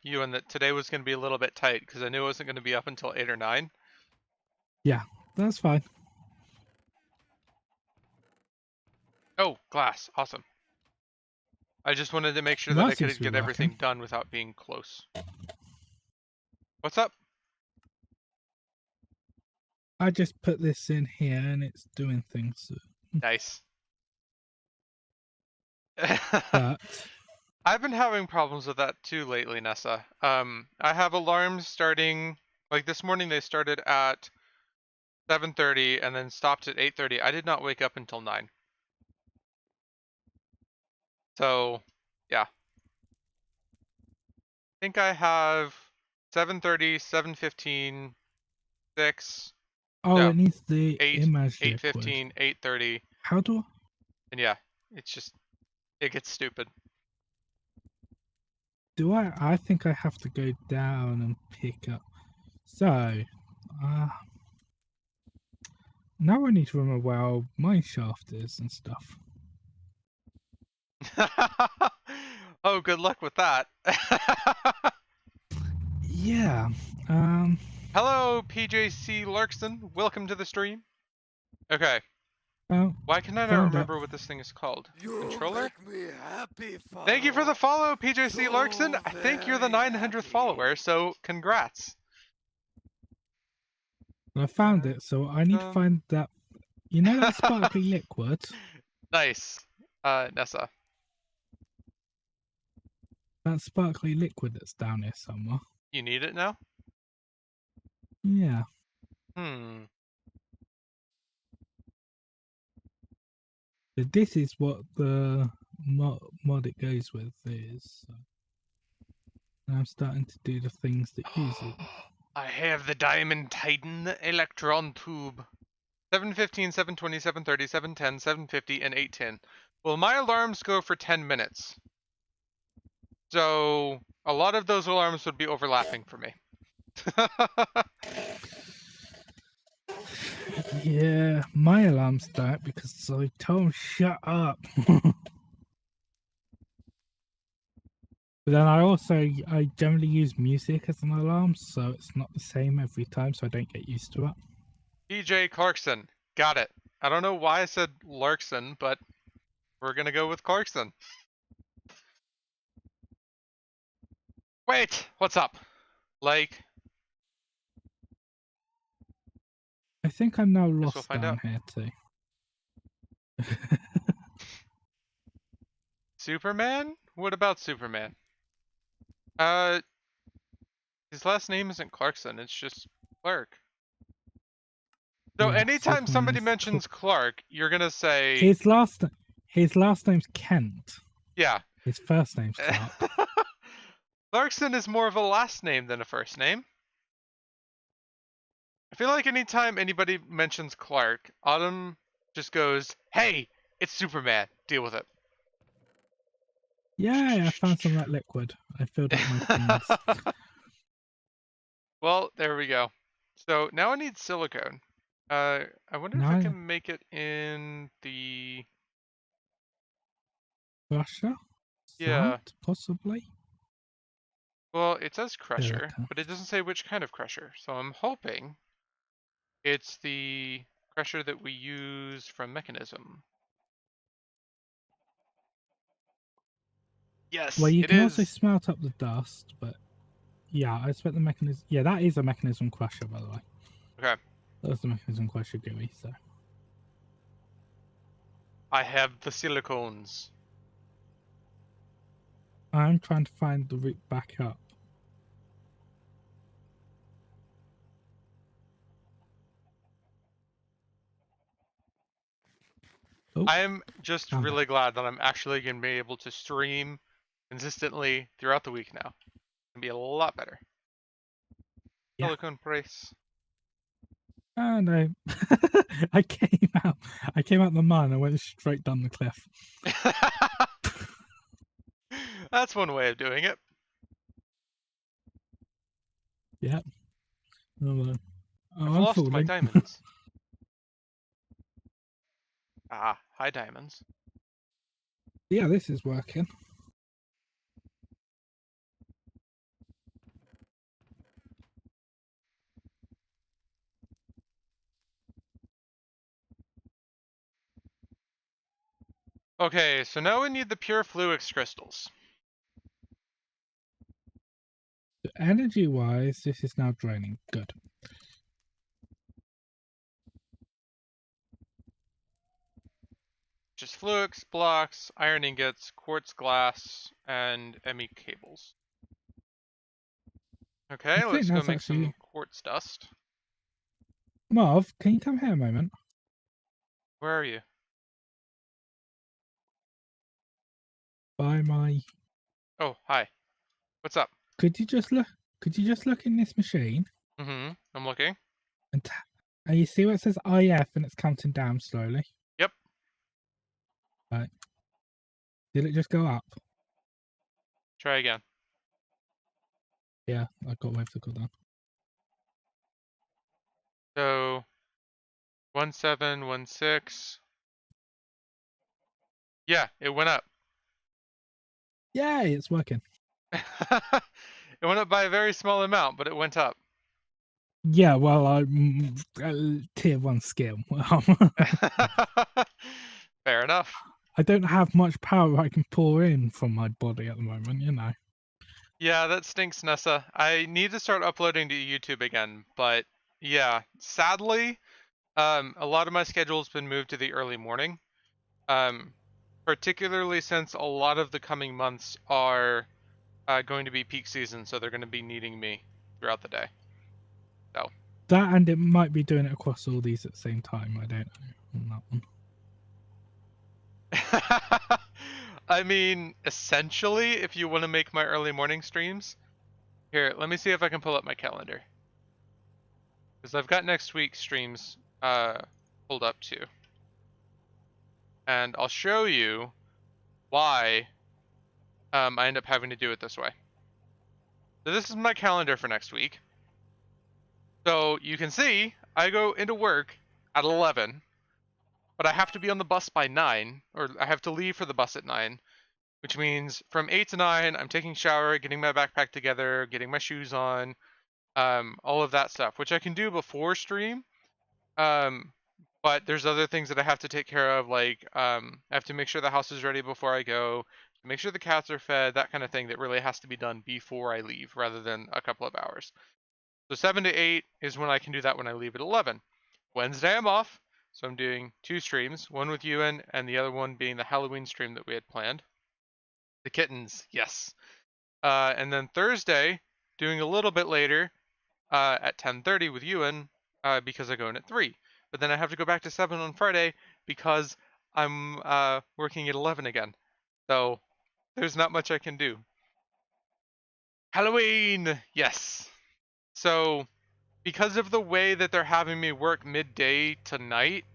Ewan, that today was going to be a little bit tight because I knew I wasn't going to be up until 8 or 9. yeah, that's fine. Oh, glass. Awesome. I just wanted to make sure that That I seems could to be get working. everything done without being close. What's up? I just put this in here and it's doing things. Nice. But I've been having problems with that too lately, Nessa. I have alarms starting, like this morning they started at 7:30 and then stopped at 8:30. I did not wake up until 9. So, yeah. I think I have 7:30, 7:15, 6, oh, no, it needs the 8, image liquid. 8:15, 8:30, How do and yeah, it's just, it gets stupid. I think I have to go down and pick up. So, now I need to remember where our mine shaft is and stuff. Oh, good luck with that. Yeah. Hello, PJC Larkston. Welcome to the stream. Okay. Well, Why can I not found out. remember what this thing is called? You Controller? make me happy, Thank you for the follow, PJC So Larkson. I think you're the very 900th happy. follower, so congrats. I found it, so I need to find that. You know that sparkly liquid? Nice. Nessa. That sparkly liquid that's down here somewhere. You need it now? Yeah. Hmm. This is what the mod it goes with is. So I'm starting to do the things that use it. I have the Diamond Titan Electron Tube. 7:15, 7:20, 7:30, 7:10, 7:50, and 8:10. Well, my alarms go for 10 minutes. So a lot of those alarms would be overlapping for me. Yeah, my alarms don't because I told him shut up. But then I generally use music as an alarm, so it's not the same every time, so I don't get used to it. PJ Clarkson. Got it. I don't know why I said Larkson, but we're gonna go with Clarkson. Wait, what's up? Like, I think I'm now guess we'll lost find down out. here too. Superman? What about Superman? His last name isn't Clarkson, it's just Clark. So Yeah, anytime somebody Superman's mentions Clark, you're gonna say, his last name's Kent. yeah. His first name's Clark. Clarkson is more of a last name than a first name. I feel like anytime anybody mentions Clark, Autumn just goes, hey, it's Superman, deal with it. Yeah, I found some of that liquid. I filled up my things. Well, there we go. So now I need silicone. I wonder if I Now, can make it in the... Russia? Yeah. Salt, possibly? Well, it says crusher, Silicon. but it doesn't say which kind of crusher. So I'm hoping it's the crusher that we use from Mechanism. Well, Yes, you it can also is. smelt up the dust, but yeah, I expect the mechanism. Yeah, that is a mechanism crusher, by the way. Okay. That's the mechanism crusher GUI, so. I have the silicones. I'm trying to find the route back up. Oh, I'm just found it. really glad that I'm actually going to be able to stream consistently throughout the week now. It's going to be a lot better. Yeah. Silicone price. Oh no. I came out the mine and went straight down the cliff. That's one way of doing it. Yep. Oh, I've I'm lost my falling. diamonds. Ah, hi diamonds. Yeah, this is working. Okay, so now we need the pure fluix crystals. Energy wise, this is now draining. Good. Just fluix, blocks, iron ingots, quartz glass, and ME cables. I Okay, think let's go that's make some actually. quartz dust. Marv, can you come here a moment? Where are you? By my. Oh, hi. What's up? Could you just look? Could you just look in this machine Mm-hmm. I'm looking. and you see where it says IF and it's counting down slowly? Yep. Right. Did it just go up? Try again. Yeah, I got away with the down. So 1716. Yeah, it went up. Yay, it's working. It went up by a very small amount, but it went up. Yeah, well, I'm tier 1 skill. Fair enough. I don't have much power I can pour in from my body at the moment, you know. Yeah, that stinks, Nessa. I need to start uploading to YouTube again, but Yeah, sadly, a lot of my schedule's been moved to the early morning. Um, particularly since a lot of the coming months are going to be peak season, so they're going to be needing me throughout the day. So, That and it might be doing it across all these at the same time. I don't know on that one. I mean, essentially, if you want to make my early morning streams, here, let me see if I can pull up my calendar. Because I've got next week's streams pulled up too. And I'll show you why I end up having to do it this way. So this is my calendar for next week. So you can see I go into work at 11, but I have to be on the bus by 9, or I have to leave for the bus at 9, which means from 8 to 9, I'm taking a shower, getting my backpack together, getting my shoes on, all of that stuff, which I can do before stream. But there's other things that I have to take care of, like I have to make sure the house is ready before I go, make sure the cats are fed, that kind of thing that really has to be done before I leave rather than a couple of hours. So 7 to 8 is when I can do that when I leave at 11. Wednesday I'm off, so I'm doing 2 streams, one with Ewan and the other one being the Halloween stream that we had planned. The kittens, yes. And then Thursday, doing a little bit later at 10:30 with Ewan because I go in at 3. But then I have to go back to 7 on Friday because I'm working at 11 again. So there's not much I can do. Halloween, yes. So because of the way that they're having me work midday to night,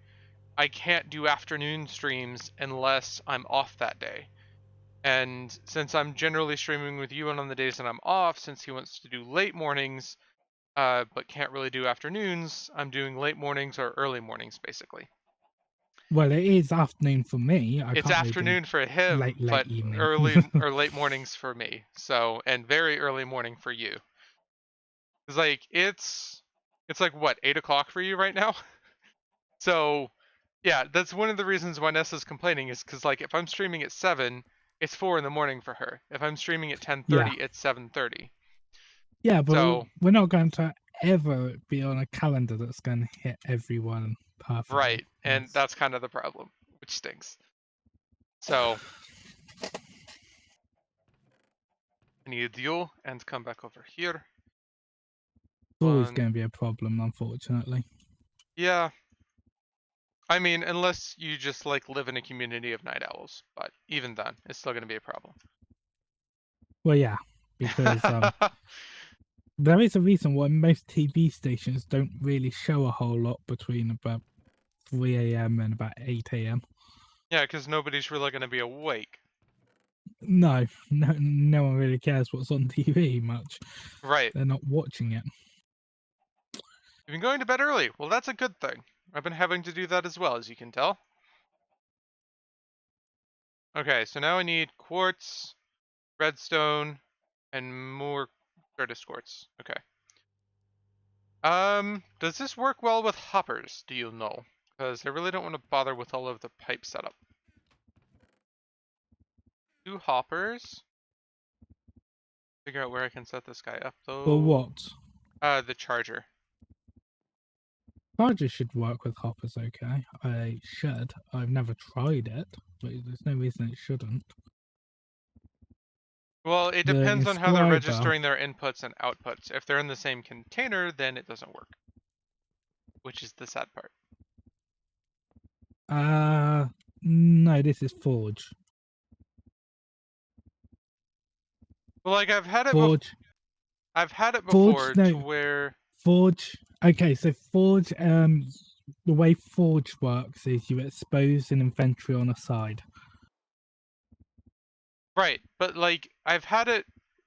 I can't do afternoon streams unless I'm off that day. And since I'm generally streaming with Ewan on the days that I'm off, since he wants to do late mornings, but can't really do afternoons, I'm doing late mornings or early mornings basically. Well, it is afternoon for me. I It's can't really do afternoon for him, late but evening. early or late mornings for me. So, and very early morning for you. It's like it's like what, 8 o'clock for you right now? So, yeah, that's one of the reasons why Nessa's complaining is because like if I'm streaming at 7, it's 4 in the morning for her. If I'm streaming at Yeah, 10:30, it's 7:30. yeah, but So, we're not going to ever be on a calendar that's going to hit everyone perfectly. right, and that's kind of the problem, which stinks. So, I need a deal and come back over here. always One, going to be a problem, unfortunately. yeah. I mean, unless you just like live in a community of night owls, but even then, it's still going to be a problem. Well, yeah, because there is a reason why most TV stations don't really show a whole lot between about 3 a.m. and about 8 a.m. Yeah, because nobody's really going to be awake. No, no one really cares what's on TV much. Right. They're not watching it. You've been going to bed early. Well, that's a good thing. I've been having to do that as well, as you can tell. Okay, so now I need quartz, redstone, and more Curtis quartz. Okay. Does this work well with hoppers, do you know? Because I really don't want to bother with all of the pipe setup. 2 hoppers. Figure out where I can set this guy up, But though. what? The charger. Charger should work with hoppers okay. I should. I've never tried it, but there's no reason it shouldn't. Well, it The depends on how they're inscriber, registering their inputs and outputs. If they're in the same container, then it doesn't work. Which is the sad part. no, this is Forge. Well, like Forge, I've had it Forge, before no, to where Forge. Okay, so Forge, the way Forge works is you expose an inventory on a side. right, but like I've had it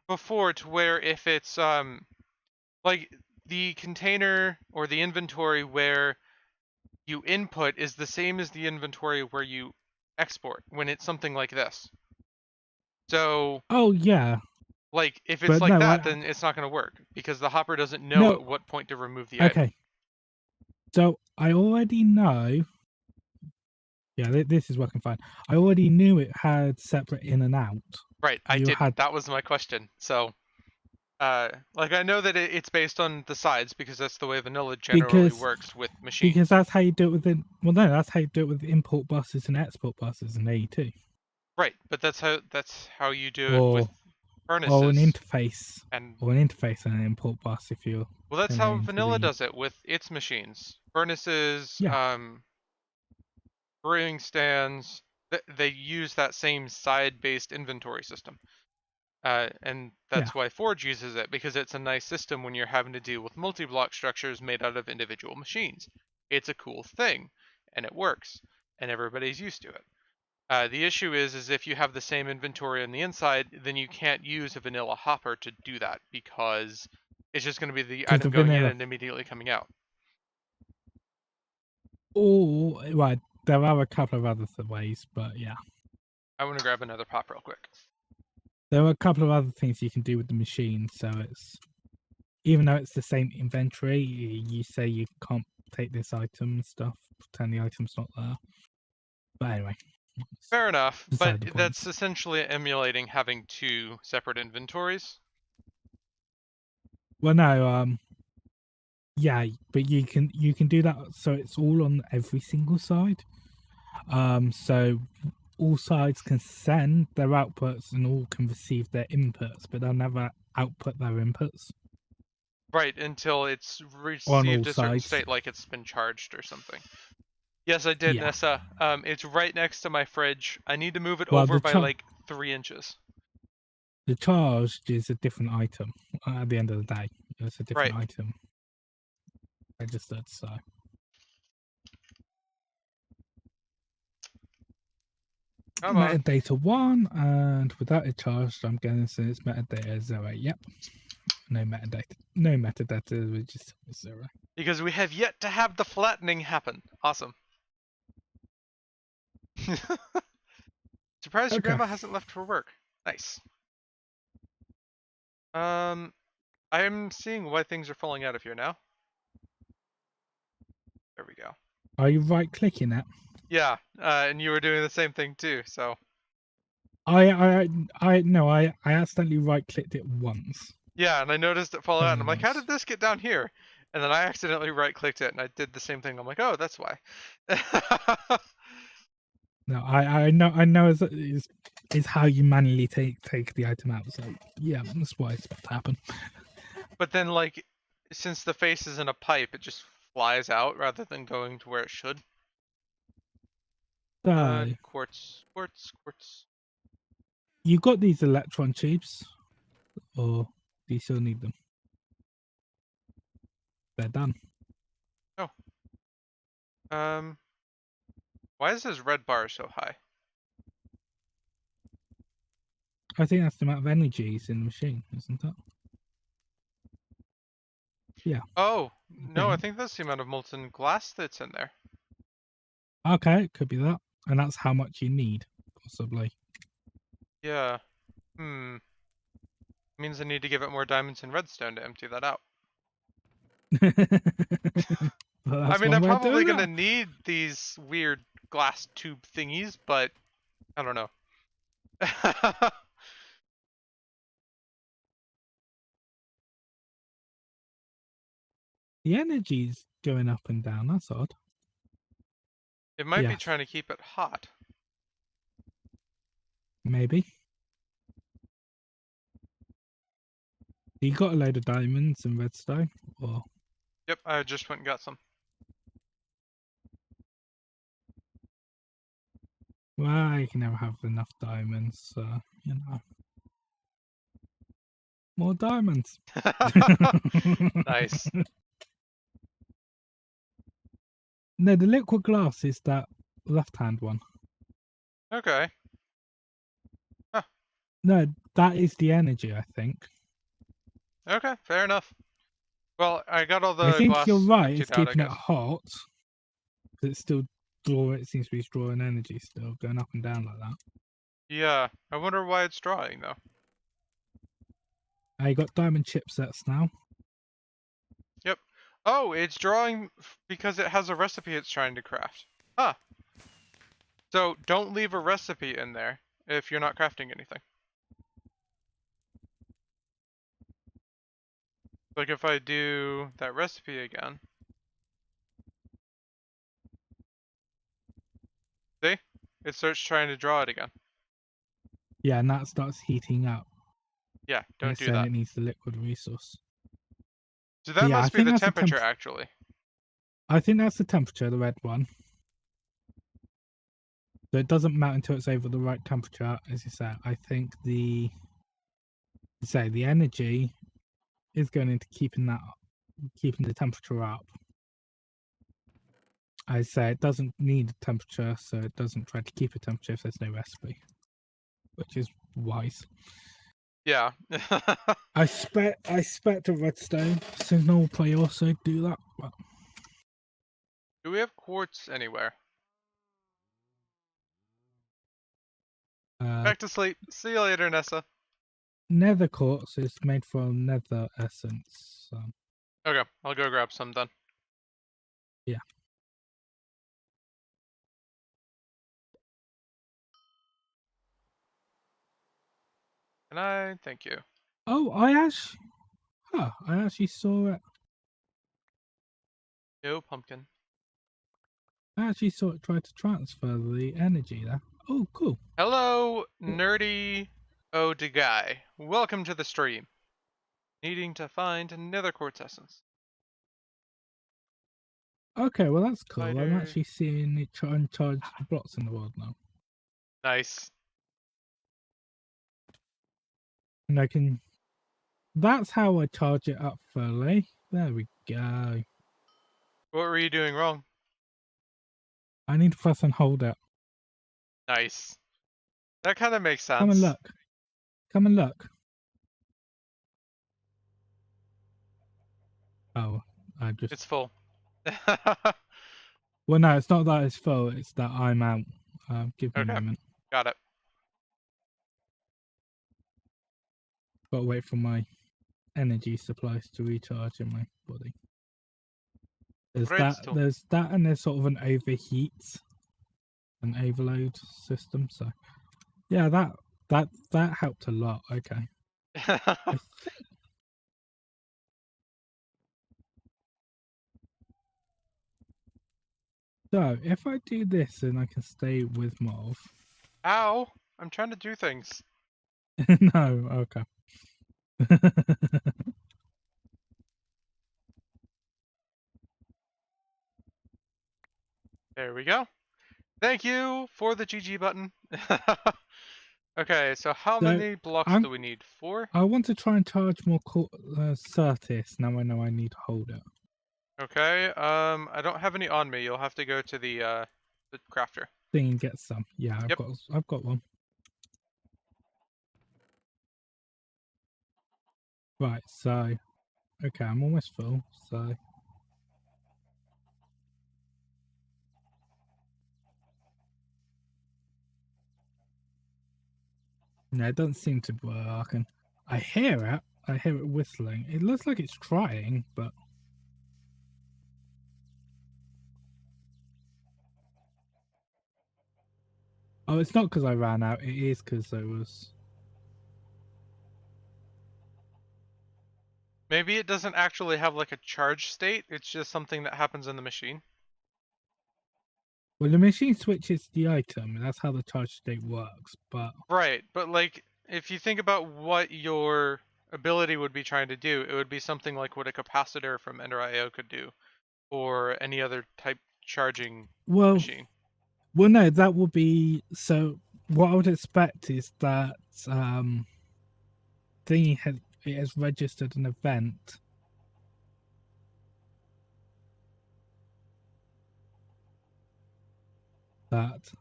before to where if it's like the container or the inventory where you input is the same as the inventory where you export when it's something like this. So, Oh yeah, like if it's but like no, that, then it's not going to work because the hopper doesn't know no. at what point to remove the item. Okay, so I already know. Yeah, this is working fine. I already knew it had separate in and out. Right, I You had didn't. That was my question. So, Like I know that it's based on the sides because that's the way vanilla generally because works with machines. because that's how you do it with well, no, that's how you do it with import buses and export buses in AE2, Right, but that's how you do it with or an furnaces and interface and an import bus if you're well, that's turning it how into vanilla the does it with its machines. Furnaces, yeah brewing stands, they use that same side-based inventory system. And yeah that's why Forge uses it, because it's a nice system when you're having to deal with multi-block structures made out of individual machines. It's a cool thing, and it works, and everybody's used to it. The issue is if you have the same inventory on the inside, then you can't use a vanilla hopper to do that, because it's just going to be the because the item going in vanilla. and immediately coming out. Or right, there are a couple of other ways, but yeah, I want to grab another pop real quick. there are a couple of other things you can do with the machine. So it's even though it's the same inventory, you say you can't take this item and stuff, pretend the item's not there. But anyway, Fair enough, but beside the that's points. essentially emulating having two separate inventories. Well, no, yeah, but you can do that so it's all on every single side. So all sides can send their outputs and all can receive their inputs, but they'll never output their inputs Right, until it's on all received a certain sides. state, like it's been charged or something. Yes, I did, Yeah. Nessa. It's right next to my fridge. I need to move it Well, over by like 3 inches. the charged is a different item. At the end of the day, it's a different Right. item registered. So Come on. metadata 1, and without it charged, I'm going to say it's metadata 0. Yep. No metadata. No metadata, which is 0. Because we have yet to have the flattening happen. Awesome. Surprised your Okay. grandma hasn't left for work. Nice. Um, I am seeing why things are falling out of here now. There we go. Are you right clicking it? Yeah, and you were doing the same thing too, so. No, I accidentally right clicked it once. Yeah, and I noticed it fall out, and Only I'm like, how once. did this get down here? And then I accidentally right-clicked it, and I did the same thing. I'm like, oh, that's why. No, I know is how you manually take the item out. So yeah, that's why it's about to happen. But then, like, since the face is in a pipe, it just flies out rather than going to where it should. So Quartz, quartz, quartz. you got these electron tubes, or do you still need them? They're done. Oh. Why is this red bar so high? I think that's the amount of energies in the machine, isn't it? Yeah. Oh, I no, I think. think that's the amount of molten glass that's in there. Okay, it could be that, and that's how much you need, possibly. Yeah. Hmm. Means I need to give it more diamonds and redstone to empty that out. Well, I that's mean, one I'm way of probably doing gonna that. need these weird glass tube thingies, but I don't know. The energy's going up and down. That's odd. It might be Yes, trying to keep it hot. maybe. You got a load of diamonds and redstone, or Yep, I just went and got some. well, you can never have enough diamonds. You know, more diamonds. Nice. No, the liquid glass is that left-hand one. Okay. Huh. No, that is the energy. I think. Okay, fair enough. Well, I got all I the think you're glass right. It's emptied out, I keeping it guess. hot. 'Cause it's still it seems to be drawing energy still, going up and down like that. Yeah, I wonder why it's drawing, though. You got diamond chipsets now. Yep. Oh, it's drawing because it has a recipe it's trying to craft. Huh. So don't leave a recipe in there if you're not crafting anything. Like if I do that recipe again. See? It starts trying to draw it again. Yeah, and that starts heating up. Yeah, And don't it's do saying that. it needs the liquid resource. So But that yeah, I must be think the that's the temperature, actually. I think that's the temperature, the red one. So it doesn't melt until it's over the right temperature, as you say. I think the energy is going into keeping the temperature up. I say it doesn't need a temperature, so it doesn't try to keep a temperature if there's no recipe, which is wise. Yeah. I expect a redstone signal play also do that. But, Do we have quartz anywhere? uh, Back to sleep. See you later, Nessa. nether quartz is made from nether essence. So, Okay, I'll go grab some then. yeah. Can I? Thank you. Oh, I actually saw it. No pumpkin. I actually saw it try to transfer the energy there. Oh, cool. Hello, nerdy Ode guy. Welcome to the stream. Needing to find nether quartz essence. Okay, well that's cool. I'm Spider. actually seeing it try and charge the blocks in the world now. Nice. And I can... That's how I charge it up fully. There we go. What were you doing wrong? I need to press and hold it. Nice. That kind of makes Come and sense. look. Come and look. Oh, I just... It's full. Well, no, it's not that it's full. It's that I'm out. Give me a Okay, moment. got it. Gotta wait for my energy supplies to recharge in my body. Redstone. There's that, and there's sort of an overload system. So yeah, that helped a lot. Okay, I think so. If I do this, then I can stay with Marv. Ow! I'm trying to do things. No, okay. There we go. Thank you for the GG button. Okay, so how So many blocks I'm do we need? 4? I want to try and charge more Certis. Now I know I need to hold it. Okay, I don't have any on me. You'll have to go to the crafter. Thing and get some. Yeah, Yep. I've got one. Right, so okay, I'm almost full. So no, it doesn't seem to work, and I hear it. I hear it whistling. It looks like it's trying, but oh, it's not because I ran out. It is because there was. Maybe it doesn't actually have like a charge state. It's just something that happens in the machine. Well, the machine switches the item, and that's how the charge state works. But Right, but like if you think about what your ability would be trying to do, it would be something like what a capacitor from Ender.io could do, or any other type charging well, machine. no, that would be so. What I would expect is that thingy has registered an event that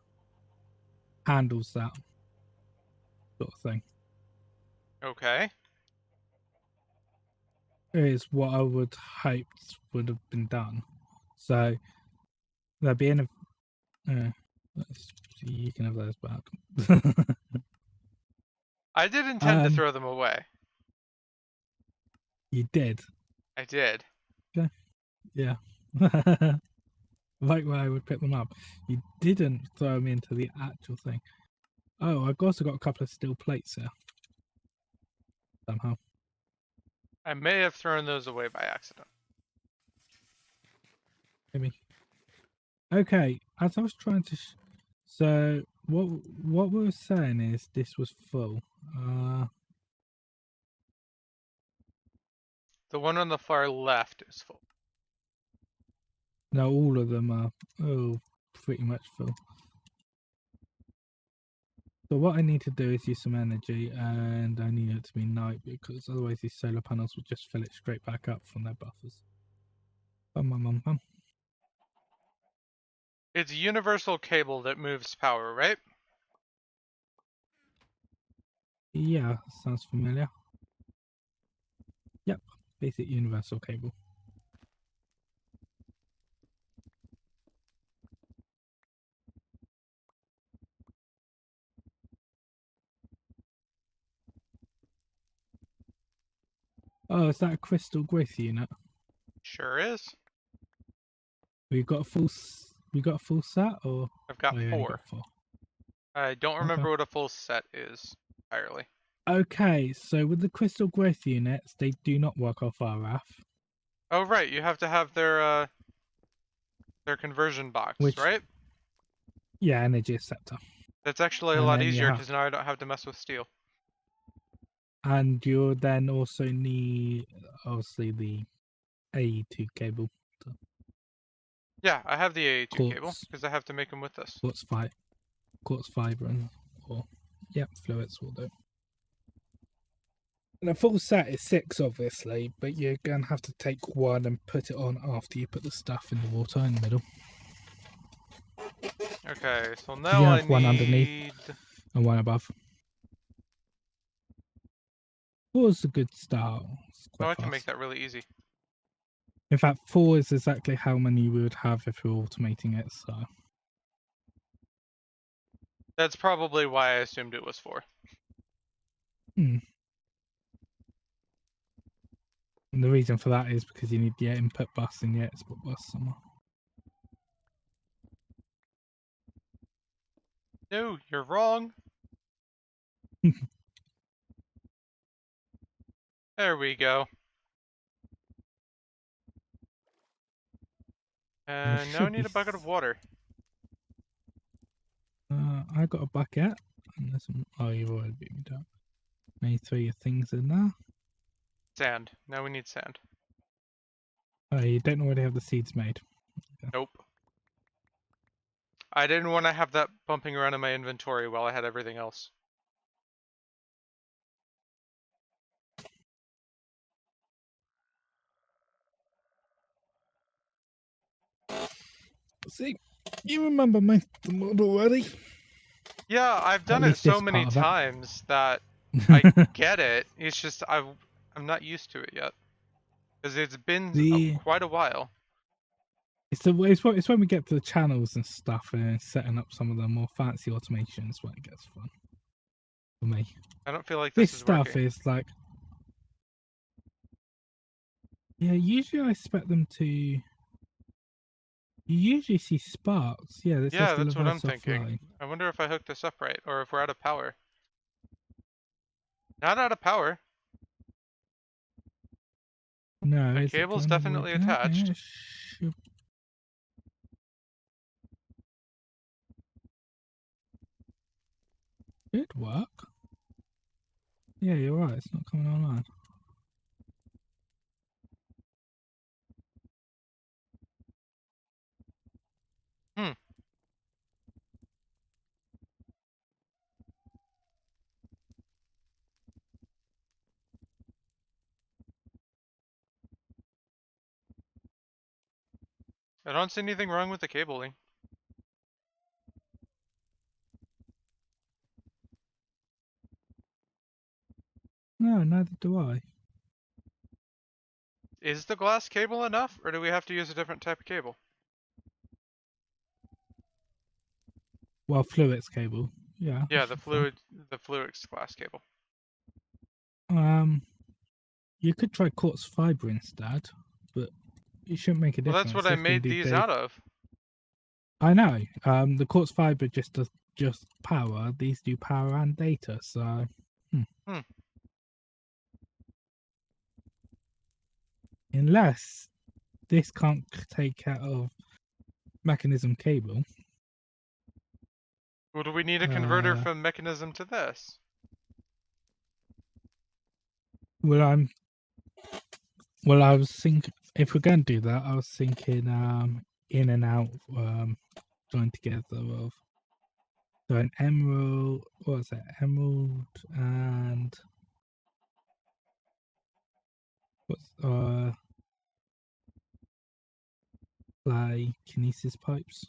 handles that sort of thing. Okay. Is what I would hope would have been done. So there'd be an. You can have those back. I did intend to throw them away. You did. I did. Okay. Yeah. Like where I would pick them up. You didn't throw them into the actual thing. Oh, I've also got a couple of steel plates here. Somehow. I may have thrown those away by accident. Maybe. Okay, as I was trying to. So what we were saying is this was full. The one on the far left is full. No, all of them are pretty much full. So what I need to do is use some energy, and I need it to be night because otherwise these solar panels would just fill it straight back up from their buffers. Bum. It's universal cable that moves power, right? Yeah, sounds familiar. Yep, basic universal cable. Oh, is that a crystal growth unit? Sure is. We got a full set, or I've got we only got 4. 4? I don't Okay. remember what a full set is entirely. Okay, so with the crystal growth units, they do not work off RF. Oh right, you have to have their conversion box, Which, right? yeah, energy acceptor. That's actually a And lot then you easier have, because now I don't have to mess with steel. and you'll then also need, obviously, the AE2 cable. Yeah, I have the AA2 cable Quartz, because I have to make them with this. quartz fiber, or, yep, fluids will do. And a full set is 6, obviously, but you're going to have to take one and put it on after you put the stuff in the water in the middle. Okay, so You now can I have one underneath need... and one above. 4 is a good start. It's Oh, quite I can make fast. that really easy. In fact, 4 is exactly how many we would have if we were automating it, so... That's probably why I assumed it was 4. And the reason for that is because you need the input bus and the export bus somewhere. No, you're wrong. There we go. And now I Should need be... a bucket of water. I got a bucket. And there's some... Oh, you've already beat me down. Now you throw your things in there. Sand. Now we need sand. Oh, you don't already have the seeds made. Okay. Nope. I didn't want to have that bumping around in my inventory while I had everything else. See, you remember most of the mod already. Yeah, I've At done it least so this many part of times that I it. get it. It's just I'm not used to it yet. Because it's been the quite a while. it's when we get to the channels and stuff and setting up some of the more fancy automations when it gets fun for me. I don't feel like This this is stuff working. is like, yeah, usually I expect them to. You usually see sparks. Yeah, this says Yeah, that's what deliver I'm thinking. offline. I wonder if I hooked this up right, or if we're out of power. Not out of power. No, The is it cable's going all the way definitely down? attached. It should work. Yeah, you're right. It's not coming online. Hmm. I don't see anything wrong with the cabling. No, neither do I. Is the glass cable enough, or do we have to use a different type of cable? Well, fluids cable. Yeah, that Yeah, should be fine. the fluix glass cable. You could try quartz fiber instead, but it shouldn't make a Well, that's what difference. I It's going made to do these data. out of. I know. The quartz fiber just does just power. These do power and data. So, Hmm. Unless this can't take care of mechanism cable. Well, do we need a converter Uh, from mechanism to this? well, I was thinking if we're going to do that, I was thinking in and out joined together of so an emerald. What was it? Emerald and what's like kinesis pipes.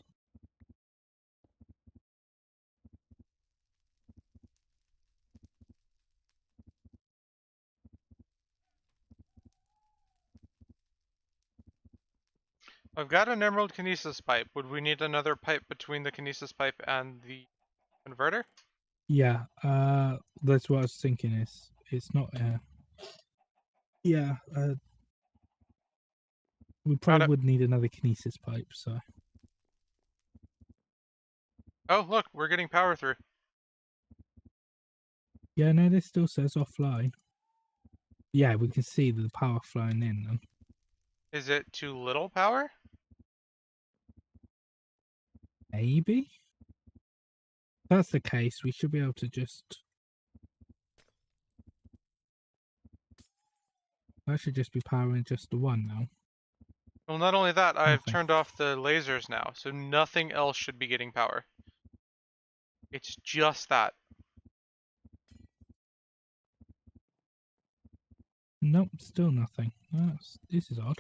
I've got an emerald kinesis pipe. Would we need another pipe between the kinesis pipe and the converter? Yeah, that's what I was thinking. It's not. Yeah, we Got probably it. would need another kinesis pipe. So Oh, look, we're getting power through. yeah, no, this still says offline. Yeah, we can see the power flowing in. Then. Is it too little power? Maybe if that's the case. We should be able to just. That should just be powering just the one now. Well, not only that, I've Nothing. turned off the lasers now, so nothing else should be getting power. It's just that. Nope, still nothing. This is odd.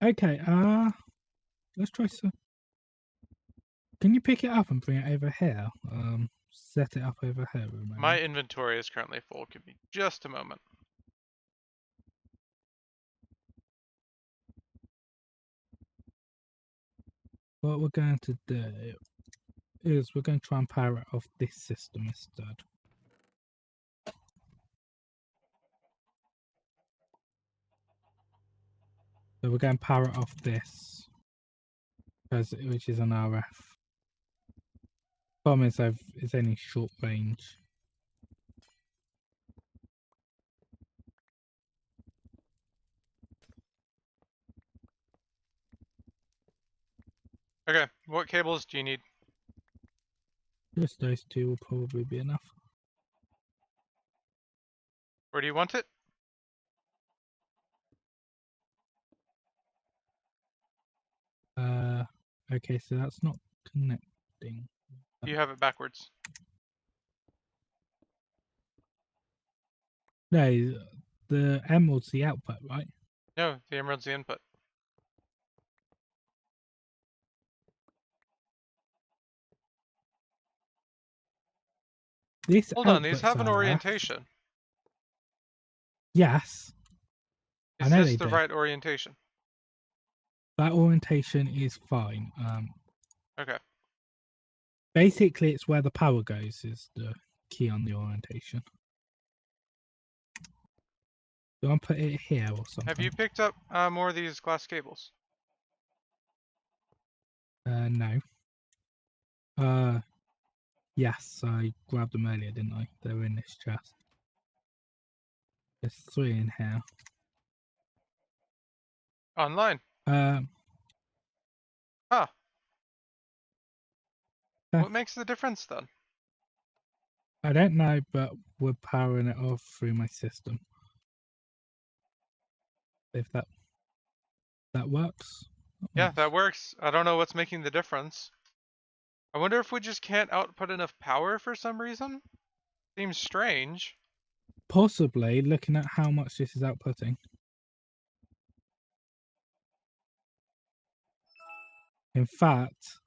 Okay, let's try some. Can you pick it up and bring it over here? Set it up over here a moment. My inventory is currently full. Give me just a moment. What we're going to do is we're going to try and power it off this system instead. So we're going to power it off this, which is an RF. Problem is, it's only short range. Okay, what cables do you need? Just those two will probably be enough. Where do you want it? Okay, so that's not connecting. You have it backwards. No, the emerald's the output, right? No, the emerald's the input. This Hold on, these output's have an RF. orientation. Yes, I Is know this they the do. right orientation? That orientation is fine. Okay. Basically, it's where the power goes is the key on the orientation. Do I put it here or something? Have you picked up more of these glass cables? No. Yes, I grabbed them earlier, didn't I? They were in this chest. There's 3 in here. Online. Um, Huh. uh, What makes the difference then? I don't know, but we're powering it off through my system. If that works. Yeah, that works. I don't know what's making the difference. I wonder if we just can't output enough power for some reason? Seems strange. Possibly, looking at how much this is outputting. In fact,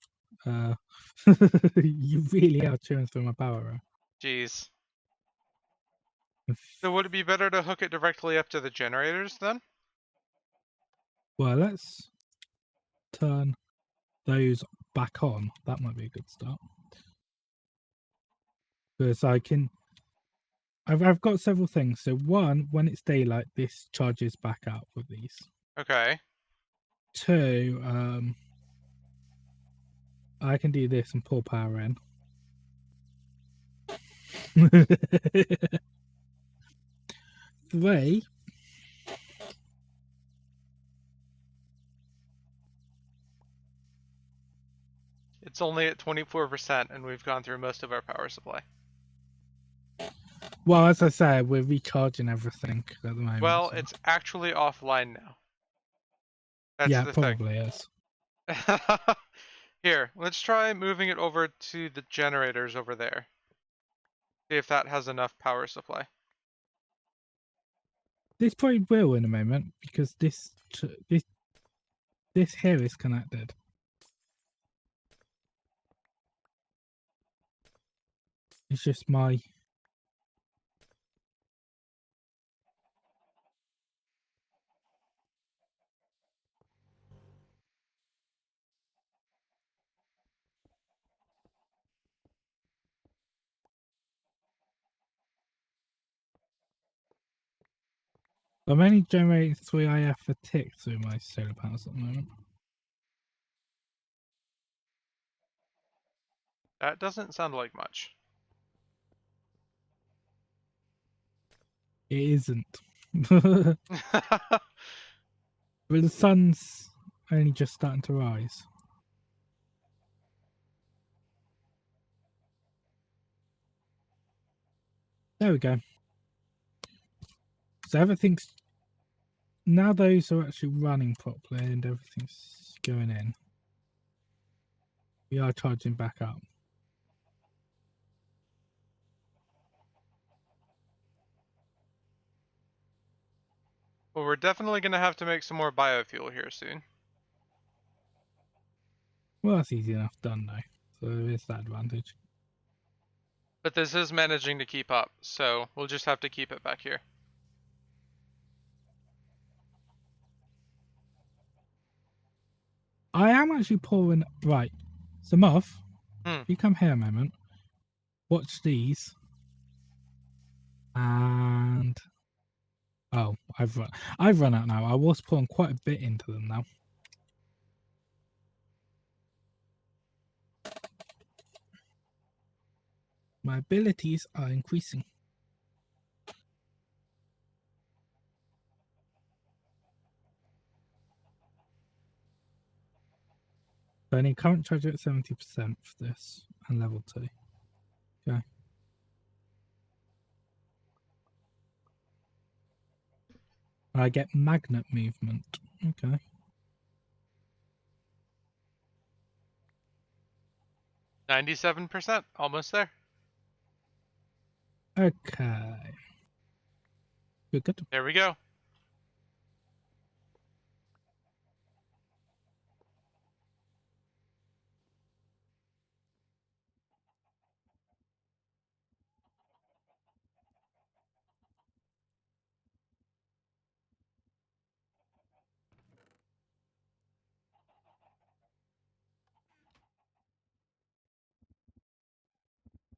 you really are chewing through my power. Jeez. So would it be better to hook it directly up to the generators then? Well, let's turn those back on. That might be a good start. Because I've got several things. So one, when it's daylight, this charges back up with these. Okay. 2, I can do this and pull power in. 3. It's only at 24%, and we've gone through most of our power supply. Well, as I said, we're recharging everything at the moment. Well, so. it's actually offline now. That's Yeah, the it probably is. thing. Here, let's try moving it over to the generators over there. See if that has enough power supply. This probably will in a moment because this here is connected. It's just my. I'm only generating 3 IF a tick through my solar panels at the moment. That doesn't sound like much. It isn't. But the sun's only just starting to rise. There we go. So everything's now those are actually running properly and everything's going in. We are charging back up. Well, we're definitely going to have to make some more biofuel here soon. Well, that's easy enough done though. So there is that advantage. But this is managing to keep up, so we'll just have to keep it back here. I am actually pouring right. So Muff, Hmm. if you come here a moment, watch these. And oh, I've run out now. I was pouring quite a bit into them now. My abilities are increasing. So I need current charge at 70% for this and level 2. Okay. I get magnet movement. Okay. 97%, almost there. Okay. Good. There we go.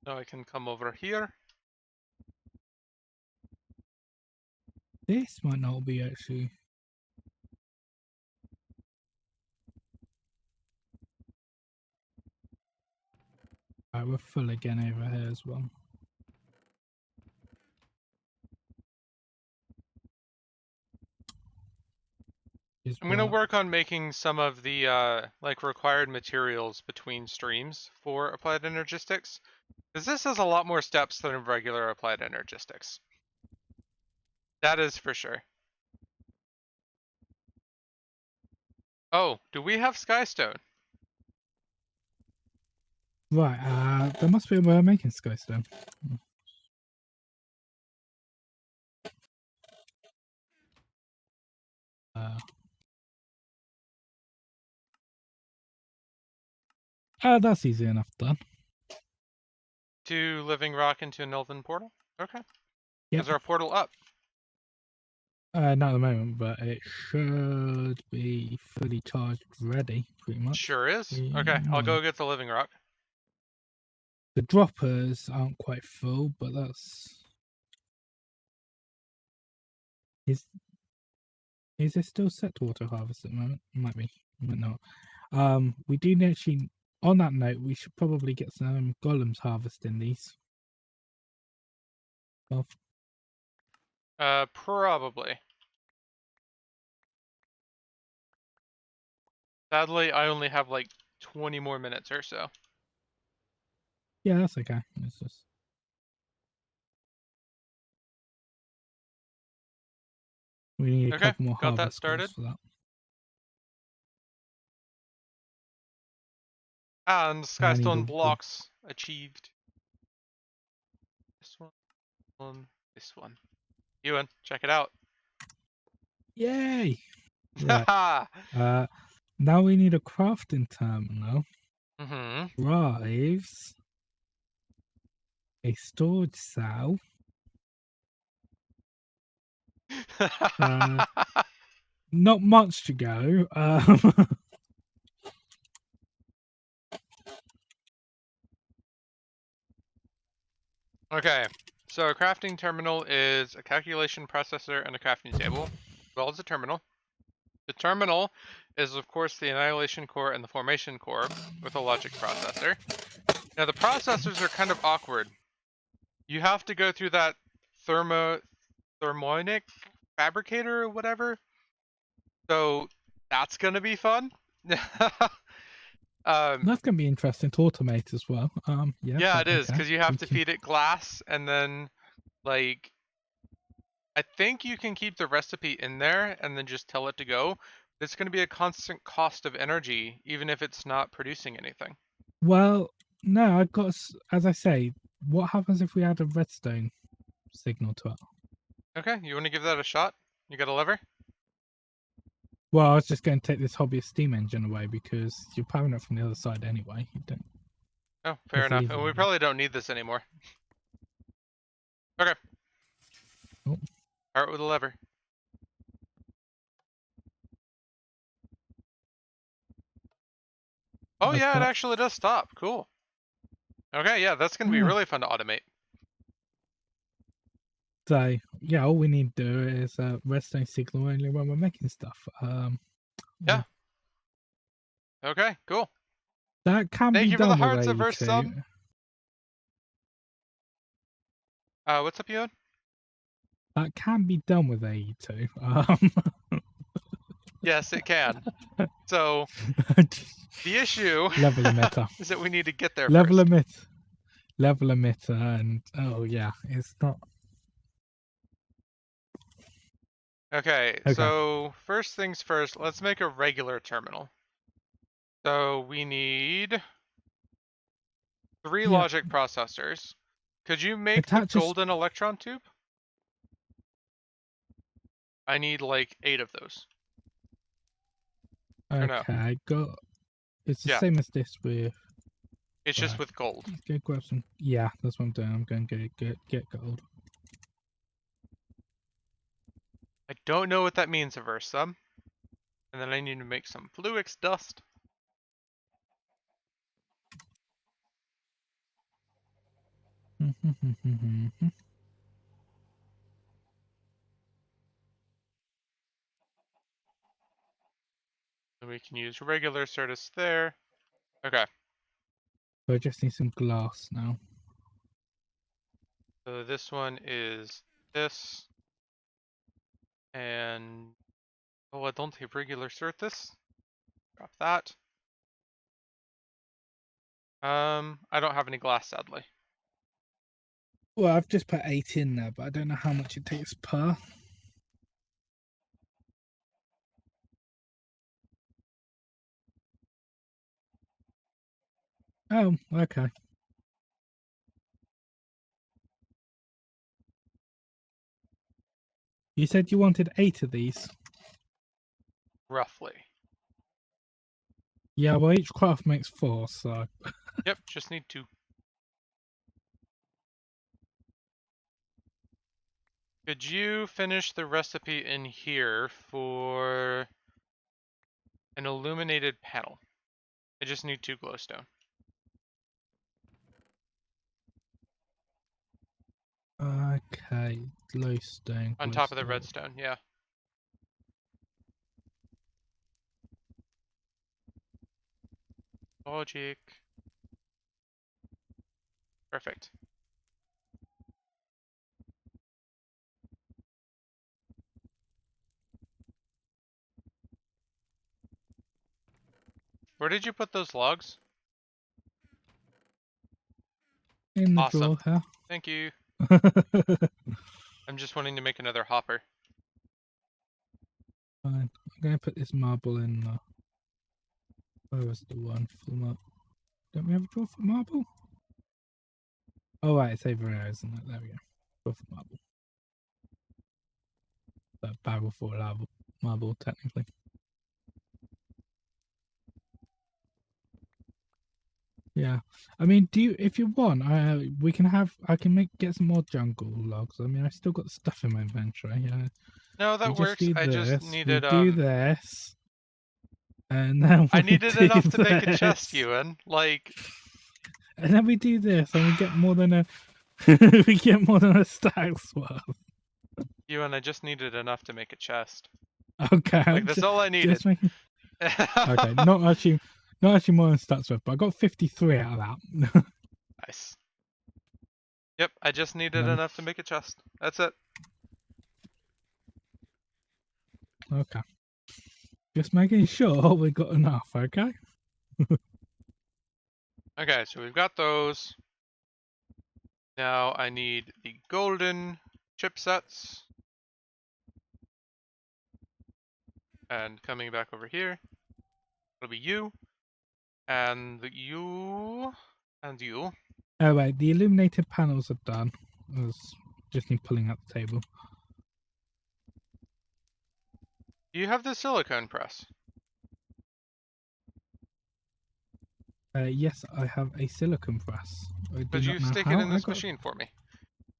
So I can come over here. This might not be actually. Alright, we're full again over here as well. I'm going to work on making some of the like required materials between streams for applied energistics, because this has a lot more steps than regular applied energistics. That is for sure. Oh, do we have skystone? Right, there must be a way of making skystone. That's easy enough done. To living rock into an elven portal? Okay. Yep. Is our portal up? Not at the moment, but it should be fully charged ready, pretty much. Sure is. Okay, I'll go get the living rock. The droppers aren't quite full, but that's... Is it still set to auto harvest at the moment? Might be, might not. We do actually... On that note, we should probably get some golems harvesting these. Well, Probably. Sadly, I only have like 20 more minutes or so. Yeah, that's okay. It's just we need a Okay, couple more got that harvest scrolls started. for that. And I need Skystone a wood. blocks achieved. This one, this one. Ewan, check it out. Yay! Right. Haha! Now we need a crafting terminal. Mm-hmm. Drives a storage cell. Uh, not much to go. Okay, so a crafting terminal is a calculation processor and a crafting table, as well as a terminal. The terminal is, of course, the annihilation core and the formation core with a logic processor. Now, the processors are kind of awkward. You have to go through that thermonic fabricator or whatever. So that's gonna be fun. That's gonna be interesting to automate as well. Yeah, Yeah, but it is okay, because you have we to can. feed it glass, and then like I think you can keep the recipe in there and then just tell it to go. It's going to be a constant cost of energy, even if it's not producing anything. Well, no, I've got. As I say, what happens if we add a redstone signal to it? Okay, you want to give that a shot? You got a lever? Well, I was just going to take this hobbyist steam engine away because you're powering it from the other side anyway. You don't. Oh, fair Let's enough. leave And it we there. probably don't need this anymore. Okay, Oh, start with a lever. Oh that's yeah, it that. actually does stop. Cool. Okay, yeah, that's going to be Ah, really fun to automate. so yeah, all we need to do is redstone signal only when we're making stuff. Yeah. Yeah, Okay, cool. that can Thank be you for the done with hearts, averse AE2. sub. What's up, Ewan? That can be done with AE2. Yes, it can. So the issue Level emitter, is that we need to get there level first. emitter, level emitter, and oh yeah, it's not Okay, okay. so first things first, let's make a regular terminal. So we need 3 Yeah, logic processors. Could you make the attaches. golden electron tube? I need like 8 of those. Or no? Okay, got. It's the Yeah, same as this with. it's just Right, with gold. let's go grab some. Yeah, that's what I'm doing. I'm going to get gold. I don't know what that means, averse sub. And then I need to make some fluix dust. And we can use regular Certus there. Okay, So I just need some glass now. so this one is this. And oh, I don't have regular Certus. Drop that. I don't have any glass, sadly. Well, I've just put 8 in there, but I don't know how much it takes per. Oh, okay. You said you wanted 8 of these. Roughly. Yeah, well, each craft makes 4, so. Yep, just need 2. Could you finish the recipe in here for an illuminated panel? I just need 2 glowstone. Okay, glowstone, On top of the glowstone. redstone, yeah. Logic. Perfect. Where did you put those logs? In the Awesome. drawer here. Thank you. I'm just wanting to make another hopper. Fine. I'm going to put this marble in. Where was the one for marble? Don't we have a drawer for marble? Oh, right, it's over here, isn't it? There we go. Drawer for marble. That barrel for marble, technically. Yeah. I mean, if you want, we can have. I can get some more jungle logs. I mean, I still got stuff in my inventory. Yeah. No, We that just works. do I just this. We needed do this. And then I we needed do enough to make a chest, this. Ewan. Like, And then we do this, and we get more than a we get more than a stack's worth. Ewan, I just needed enough to make a chest. Okay, Like, that's all I needed. just making. Okay, not actually more than stats worth, but I got 53 out of that. Nice. Yep, I just needed Then, enough to make a chest. That's it. okay, just making sure we got enough. Okay. Okay, so we've got those. Now I need the golden chipsets. And coming back over here, it'll be you, and you, and you. Oh wait, the illuminated panels are done. Just need pulling out the table. Do you have the silicone press? Yes, I have a silicon press. I do Could you not know stick it how in I this got. machine for me?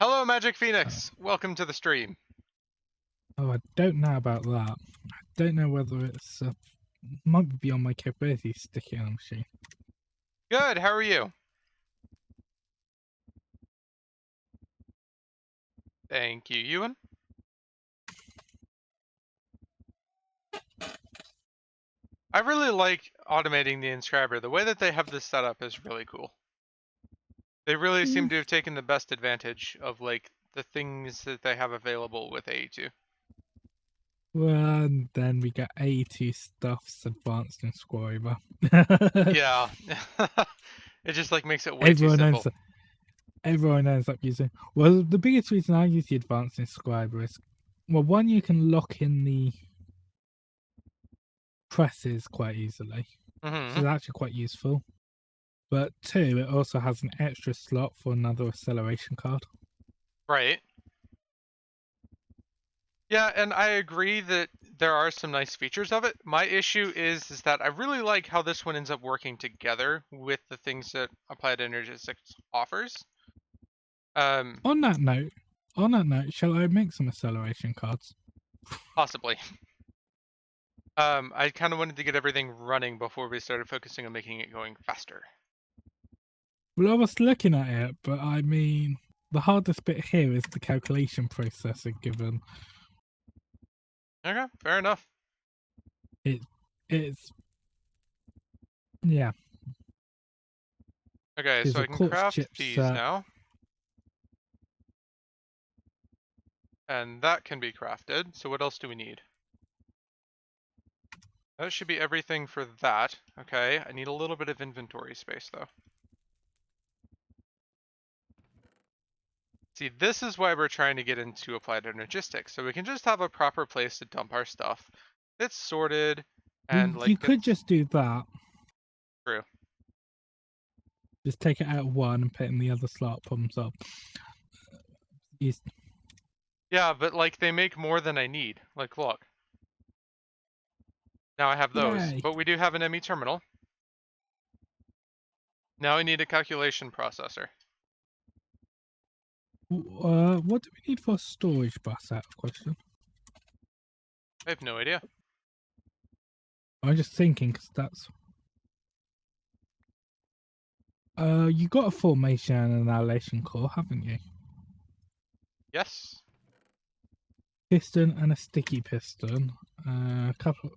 Hello, Magic Phoenix! Welcome to the stream. Oh, I don't know about that. I don't know whether it's might be beyond my capability to stick it in a machine. Good, how are you? Thank you, Ewan. I really like automating the inscriber. The way that they have this set up is really cool. They really seem to have taken the best advantage of, like, the things that they have available with AE2. Well, and then we get A2 stuff's advanced inscriber. Yeah. It just, like, makes it way too simple. Everyone ends up using. Well, the biggest reason I use the advanced inscriber is, well, one, you can lock in the presses quite easily, which is actually quite useful. But two, it also has an extra slot for another acceleration card. Right. Yeah, and I agree that there are some nice features of it. My issue is that I really like how this one ends up working together with the things that Applied Energistics offers. On that note, shall I make some acceleration cards? Possibly. I kind of wanted to get everything running before we started focusing on making it going faster. Well, I was looking at it, but I mean, the hardest bit here is the calculation processor, given Okay, fair enough. it's yeah. Okay, There's so a I can quartz craft these chipset. now. And that can be crafted. So what else do we need? That should be everything for that. Okay, I need a little bit of inventory space though. See, this is why we're trying to get into Applied Energistics, so we can just have a proper place to dump our stuff that's sorted and You like could gets just do that. through. Just take it out of one and put it in the other slot. Problem solved. Yeah, but like they make more than I need. Like, look. Now I have those, Yay. but we do have an ME terminal. Now I need a calculation processor. What do we need for a storage bus? Out of question. I have no idea. I'm just thinking because that's. You got a formation and an annihilation core, haven't you? Yes. Piston and a sticky piston. A couple,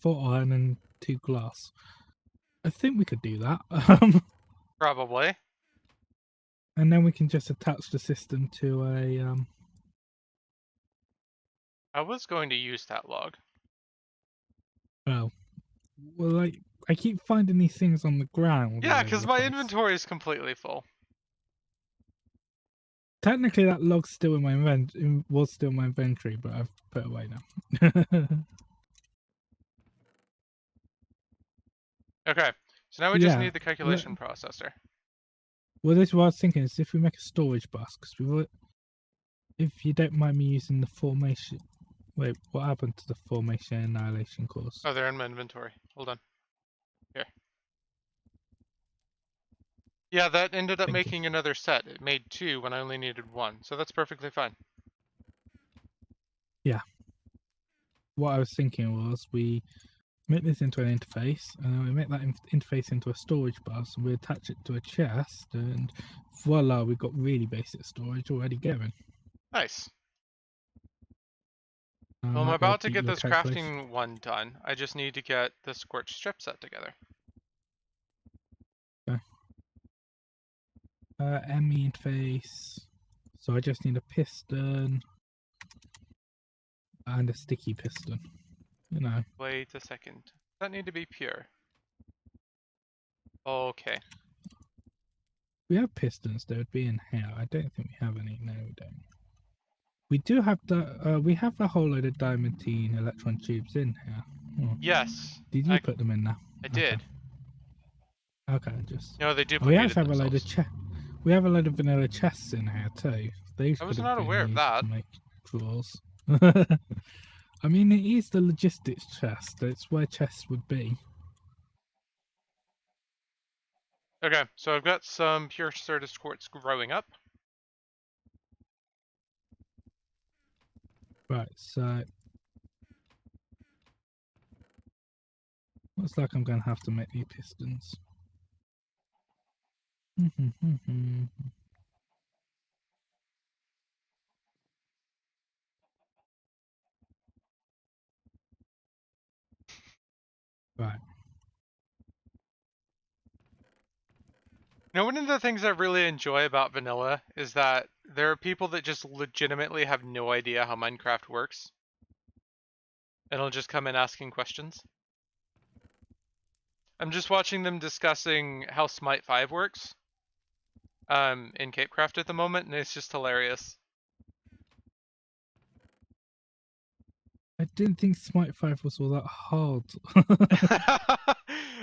4 iron and 2 glass. I think we could do that. Probably. And then we can just attach the system to a. I was going to use that log. Well, like I keep finding these things on the ground all Yeah, over because the my place. inventory is completely full. Technically, that log's still in my was still in my inventory, but I've put it away now. Okay, so now we just Yeah. need the calculation processor. Well, this is what I was thinking is if we make a storage bus, because if you don't mind me using the formation. Wait, what happened to the formation annihilation course? Oh, they're in my inventory. Hold on. Here. Yeah, that ended up Thank you. making another set. It made 2 when I only needed 1, so that's perfectly fine. Yeah. What I was thinking was we make this into an interface, and then we make that interface into a storage bus, and we attach it to a chest, and voila, we've got really basic storage already going. Nice. I Well, I'm might be able about to to beat get your this calculation. crafting one done. I just need to get the scorched strip set together. Okay. ME interface. So I just need a piston and a sticky piston. You know. Wait a second. Does that need to be pure? Okay. We have pistons, they would be in here. I don't think we have any. No, we don't. We do have we have a whole load of diamantine electron tubes in here. Oh. Yes, Did you put them in there? I Okay. did. Okay, just. No, they Oh, we duplicated actually have a load of themselves. We have a load of vanilla chests in here too. These I could was have not been aware of used that. to make drawers. I mean, it is the logistics chest. It's where chests would be. Okay, so I've got some pure Certus quartz growing up. Right, so looks like I'm going to have to make these pistons. Right. Now, one of the things I really enjoy about vanilla is that there are people that just legitimately have no idea how Minecraft works. And will just come in asking questions. I'm just watching them discussing how Smite 5 works in Capecraft at the moment, and it's just hilarious. I didn't think Smite 5 was all that hard.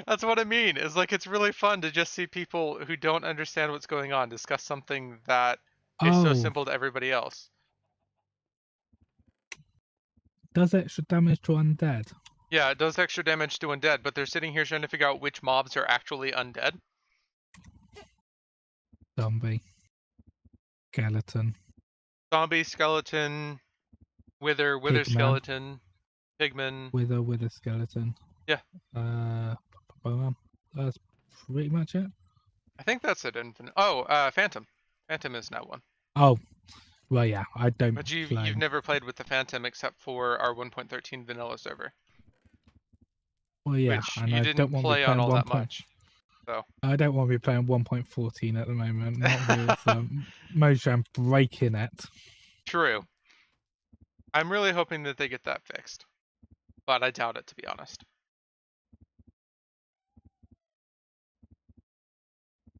That's what I mean. It's like it's really fun to just see people who don't understand what's going on discuss something that is so Oh, simple to everybody else. does extra damage to undead? Yeah, it does extra damage to undead, but they're sitting here trying to figure out which mobs are actually undead. Zombie. Skeleton. Zombie, skeleton, wither Pigman. skeleton, pigman. Wither skeleton. Yeah, Uh, that's pretty much it. I think that's it. Infinite. Oh, Phantom. Phantom is now one. Oh, well, yeah, I don't But you've play. never played with the Phantom except for our 1.13 vanilla server, Well, yeah, which and you I don't didn't want to be play on playing all one that point. much. So I don't want to be playing 1.14 at the moment. Not with Mojang breaking it. true. I'm really hoping that they get that fixed, but I doubt it, to be honest.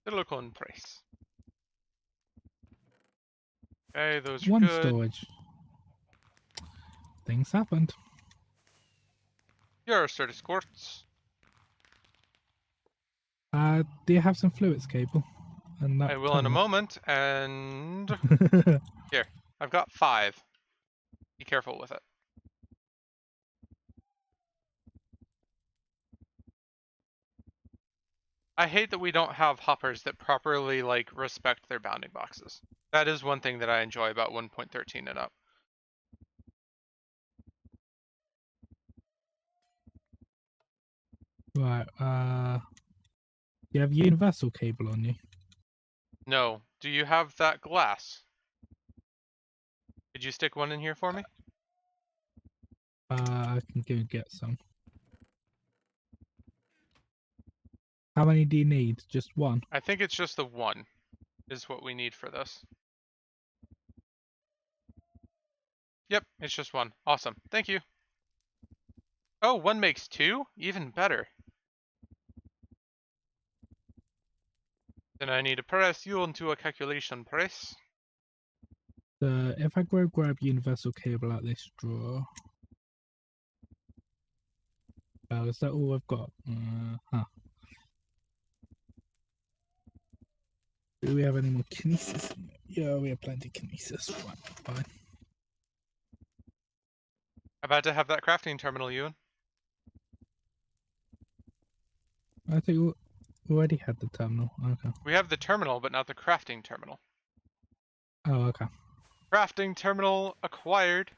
Silicon price. Okay, those are One good. storage. Things happened. Here are Certus quartz. Do you have some fluids cable? And that I will in a tunnel. moment, and here, I've got 5. Be careful with it. I hate that we don't have hoppers that properly, like, respect their bounding boxes. That is one thing that I enjoy about 1.13 and up. Right, you have universal cable on you? No. Do you have that glass? Could you stick one in here for me? I can go get some. How many do you need? Just one? I think it's just the one is what we need for this. Yep, it's just one. Awesome. Thank you. Oh, one makes 2? Even better. Then I need to press you into a calculation press. If I grab universal cable out this drawer. Oh, is that all I've got? Do we have any more kinesis? Yeah, we have plenty of kinesis. Fine. About to have that crafting terminal, Ewan. I think we already had the terminal. Okay. We have the terminal, but not the crafting terminal. Oh, okay. Crafting terminal acquired.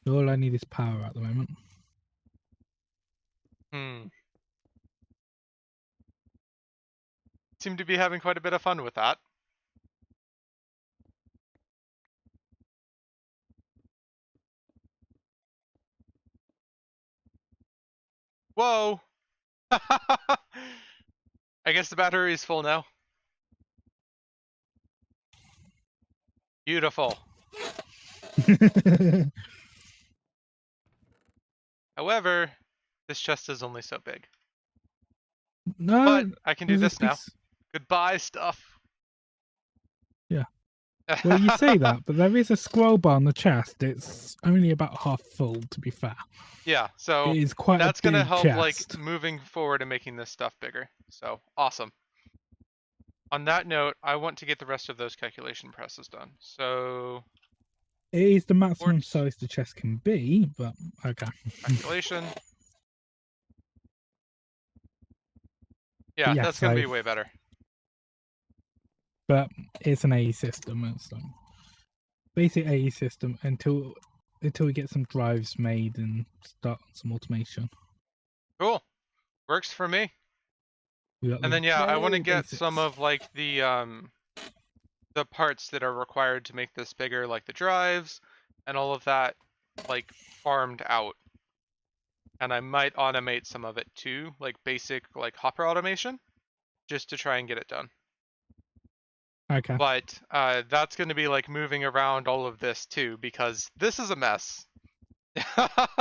All I need is power at the moment. Seem to be having quite a bit of fun with that. Whoa! I guess the battery is full now. Beautiful. However, this chest is only so big. No, But I can do there's this now. Goodbye, stuff. Yeah. Well, you say that, but there is a scroll bar on the chest. It's only about half full, to be fair. Yeah, so it is quite that's a big gonna help, chest. like, moving forward and making this stuff bigger. So, awesome. On that note, I want to get the rest of those calculation presses done. So, It is the maximum quartz, size the chest can be, but okay. calculation. Yeah, Yeah, that's gonna be way better. But it's an AE system. It's like basic AE system until we get some drives made and start some automation. Cool. Works for me. And then yeah, I want to get some of like the parts that are required to make this bigger, like the drives and all of that, like farmed out. And I might automate some of it too, like basic like hopper automation, just to try and get it done. Okay. But that's going to be like moving around all of this too, because this is a mess.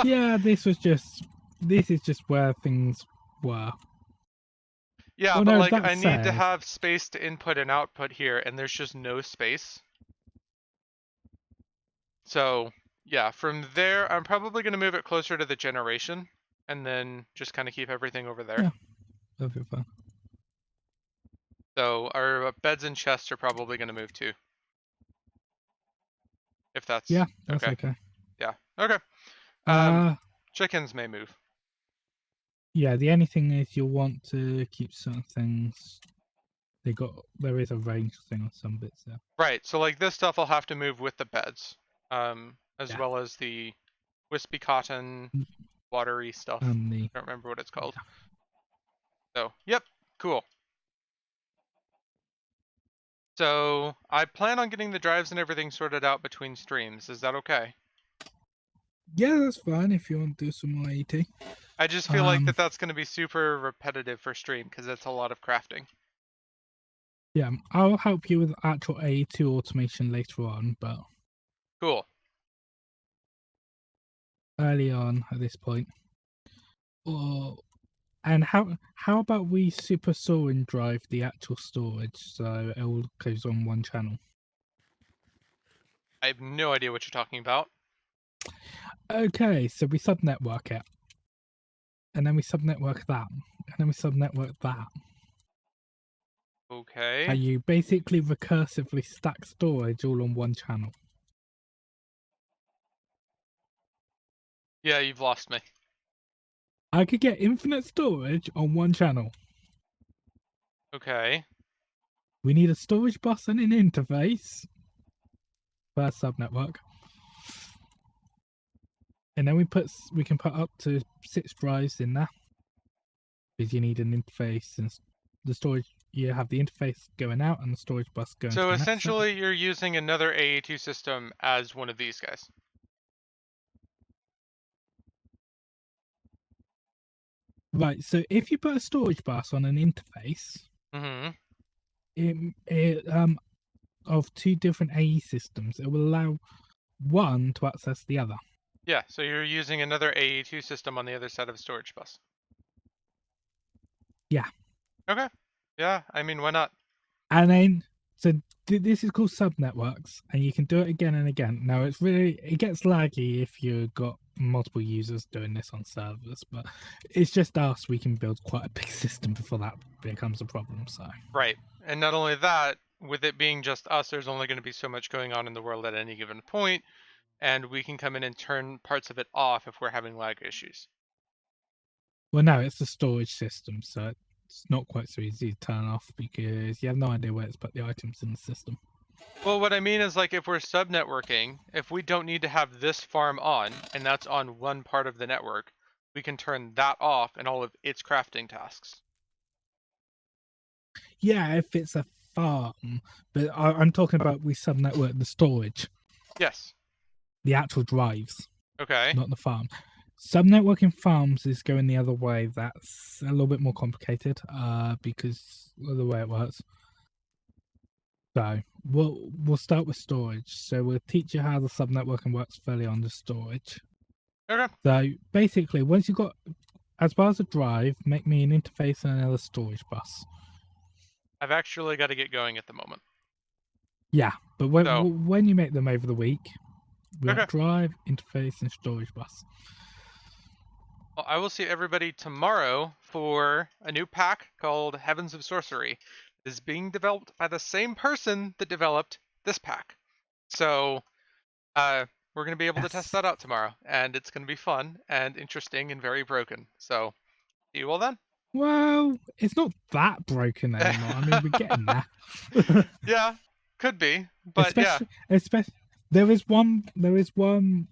Yeah, this is just where things were. Yeah, Oh, but no, like that I need to said- have space to input and output here, and there's just no space. So yeah, from there, I'm probably going to move it closer to the generation, and then just kind of keep everything over there. Yeah, that'll be fun. So our beds and chests are probably going to move too. If that's Yeah, that's okay. Yeah. Okay. Chickens may move. Yeah, the only thing is you'll want to keep certain things. There is a range thing on some bits there. Right. So like this stuff, I'll have to move with the beds, as well as the wispy cotton, watery stuff. I don't remember what it's called. Yeah. So yep, cool. So I plan on getting the drives and everything sorted out between streams. Is that okay? Yeah, that's fine if you want to do some more AT. I just feel like that's going to be super repetitive for stream because it's a lot of crafting. Yeah, I'll help you with actual A2 automation later on, but cool. Early on at this point. And how about we super saw and drive the actual storage so it all goes on one channel? I have no idea what you're talking about. Okay, so we subnetwork it. And then we subnetwork that. And then we subnetwork that. Okay. And you basically recursively stack storage all on one channel. Yeah, you've lost me. I could get infinite storage on one channel. Okay. We need a storage bus and an interface for our subnetwork. And then we can put up to 6 drives in there. Because you need an interface and the storage, you have the interface going out and the storage bus going So to the essentially you're using another AA2 system as one of these guys. Right, so if you put a storage bus on an interface, of 2 different AE systems, it will allow one to access the other. Yeah, so you're using another AA2 system on the other side of a storage bus. Yeah. Okay. Yeah, I mean, why not? And then, so this is called subnetworks, and you can do it again and again. Now, it gets laggy if you've got multiple users doing this on servers, but it's just us. We can build quite a big system before that becomes a problem. So, Right. And not only that, with it being just us, there's only going to be so much going on in the world at any given point, and we can come in and turn parts of it off if we're having lag issues. well, no, it's a storage system, so it's not quite so easy to turn off because you have no idea where it's put the items in the system. Well, what I mean is, like, if we're subnetworking, if we don't need to have this farm on, and that's on one part of the network, we can turn that off and all of its crafting tasks. Yeah, if it's a farm, but I'm talking about we subnetwork the storage, Yes. the actual drives, Okay. not the farm. Subnetworking farms is going the other way. That's a little bit more complicated because of the way it works. So we'll start with storage. So we'll teach you how the subnetworking works fairly on the storage. Okay. So basically, once you've got as far as a drive, make me an interface and another storage bus. I've actually got to get going at the moment. Yeah, but So, when you make them over the week, we okay. want drive, interface, and storage bus. Well, I will see everybody tomorrow for a new pack called Heavens of Sorcery. It is being developed by the same person that developed this pack. So, we're going to be able to test Yes. that out tomorrow, and it's going to be fun and interesting and very broken. So, see you all then. Well, it's not that broken anymore. I mean, we're getting there. Yeah, could be, but yeah. especially there is one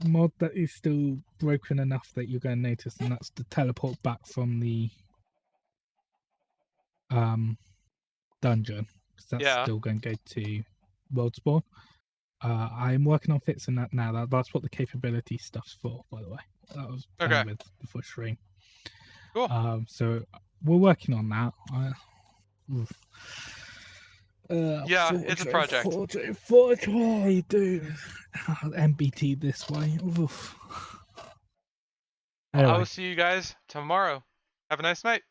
mod that is still broken enough that you're going to notice, and that's the teleport back from the dungeon, because that's Yeah. still going to go to world spawn. I'm working on fixing that now. That's what the capability stuff's for, by the way. That I was Okay. playing with before stream. Cool. So we're working on that. Yeah, it's a project. Forge, dude. MBT this way. Oof. Well, I will Anyway, see you guys tomorrow. Have a nice night.